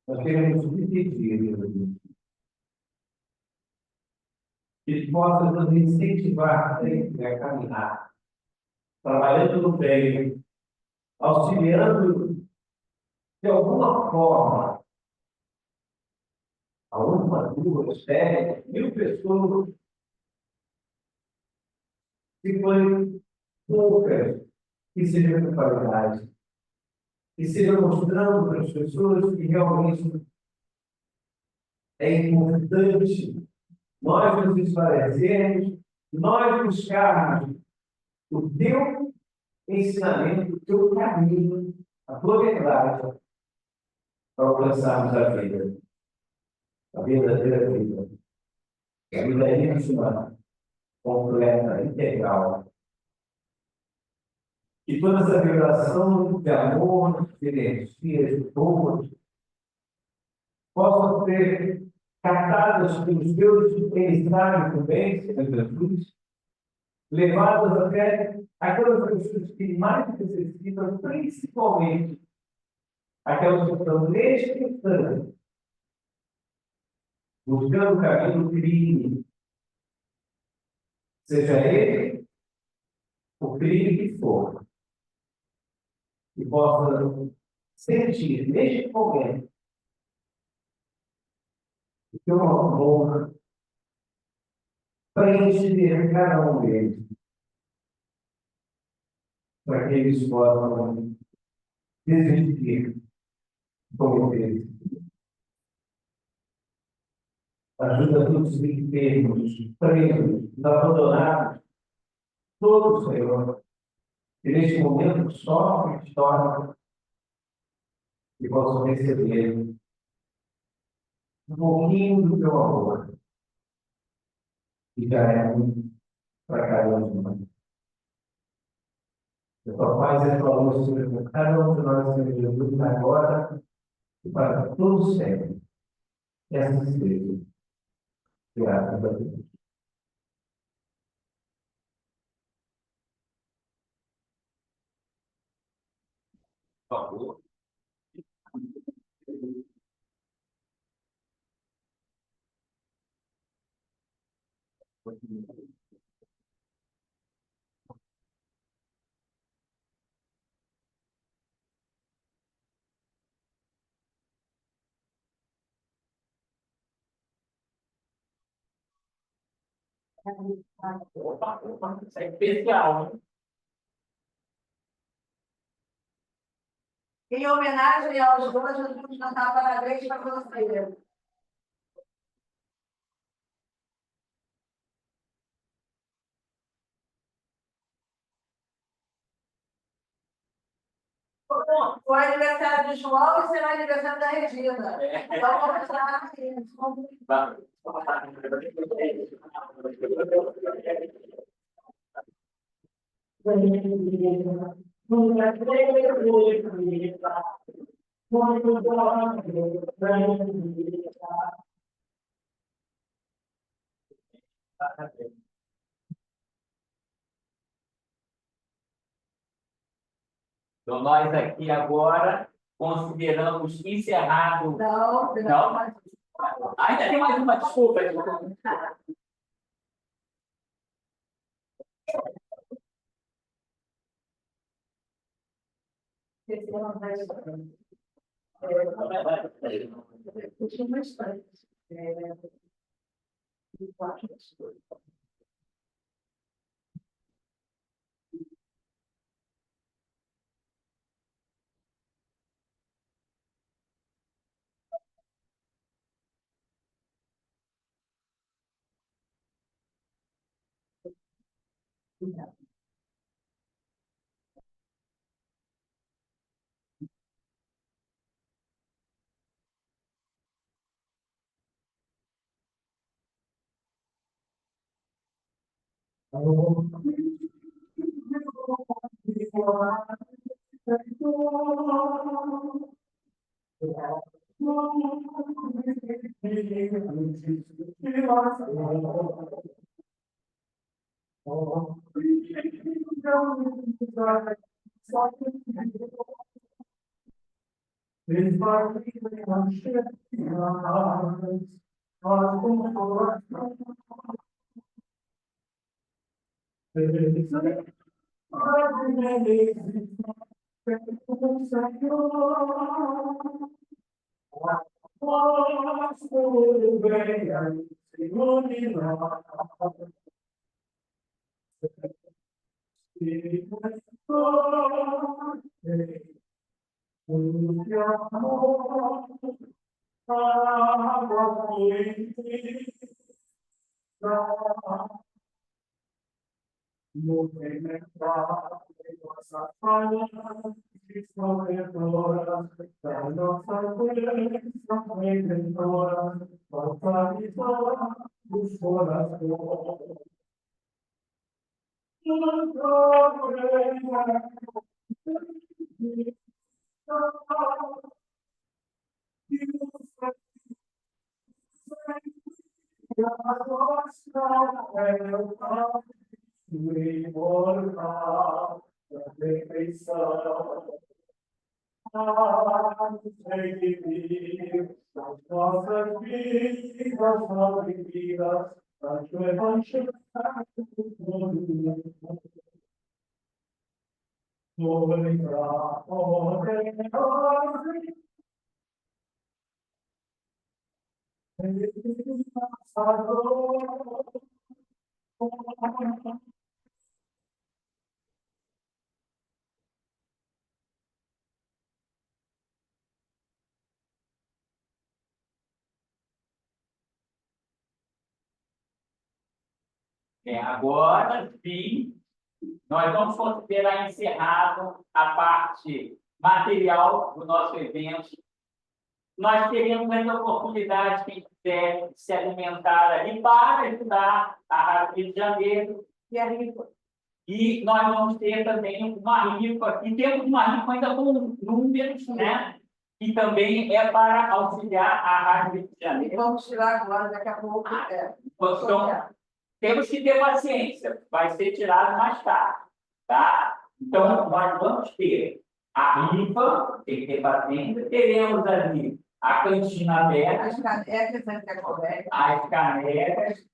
Nós queremos pedir, meu Deus, que possa nos incentivar sempre a caminhar, trabalhando no bem, auxiliando de alguma forma, a uma, duas, 10, 1000 pessoas, se forem poucas, que sejam de qualidade, que sejam mostrando para as pessoas que realmente é importante nós nos esclarecermos, nós buscarmos o teu ensinamento, o teu caminho, a tua verdade, para alcançarmos a verdadeira vida, a vida íntima, completa, integral. E toda essa vibração de amor, de energia, de todos, possam ser captadas pelos teus emissários também, Senhor Jesus, levadas até aquelas pessoas que mais necessitam, principalmente aquelas que estão neste instante, buscando o caminho do crime, seja ele o crime que for, e possa sentir neste momento o teu amor preencher cada um deles, para que eles possam desistir como eles. Ajuda todos os enfermos, presos, abandonados, todos, Senhor, que neste momento sofrem, choram, e possam receber um pouquinho do teu amor, que já é muito para cada um de nós. A tua paz e a tua luz sobre cada um de nós, Senhor Jesus, agora e para todos sempre. E assim seja. Graças a Deus. Por favor. Opa, opa, isso é especial, hein? Em homenagem aos dois, nós vamos cantar parabéns para você. Foi aniversário de João e será aniversário da Regina. Então, vamos lá. Então, nós aqui agora consideramos encerrado. Não, Não? Ainda tem mais uma desculpa. esqueceram da história. Puxa uma história. Agora, sim, nós vamos considerar encerrado a parte material do nosso evento. Nós teremos ainda oportunidade, quem quiser se alimentar ali, para estudar a Rádio Rio de Janeiro. E nós vamos ter também uma rifa, e temos uma rifa ainda com números, né? Que também é para auxiliar a Rádio Rio de Janeiro. Vamos tirar agora, daqui a pouco. Então, temos que ter paciência, vai ser tirado mais tarde, tá? Então, nós vamos ter a rifa, tem que ter paciência, teremos ali a cantina aberta, As canecas, as canecas,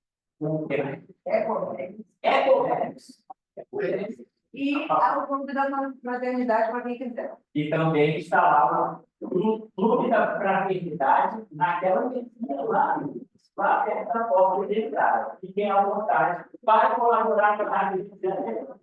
e o clube da fraternidade para quem quiser. E também está lá o clube da fraternidade naquela mesinha lá perto da porta de entrada. Fiquem à vontade para colaborar com a Rádio Rio de Janeiro.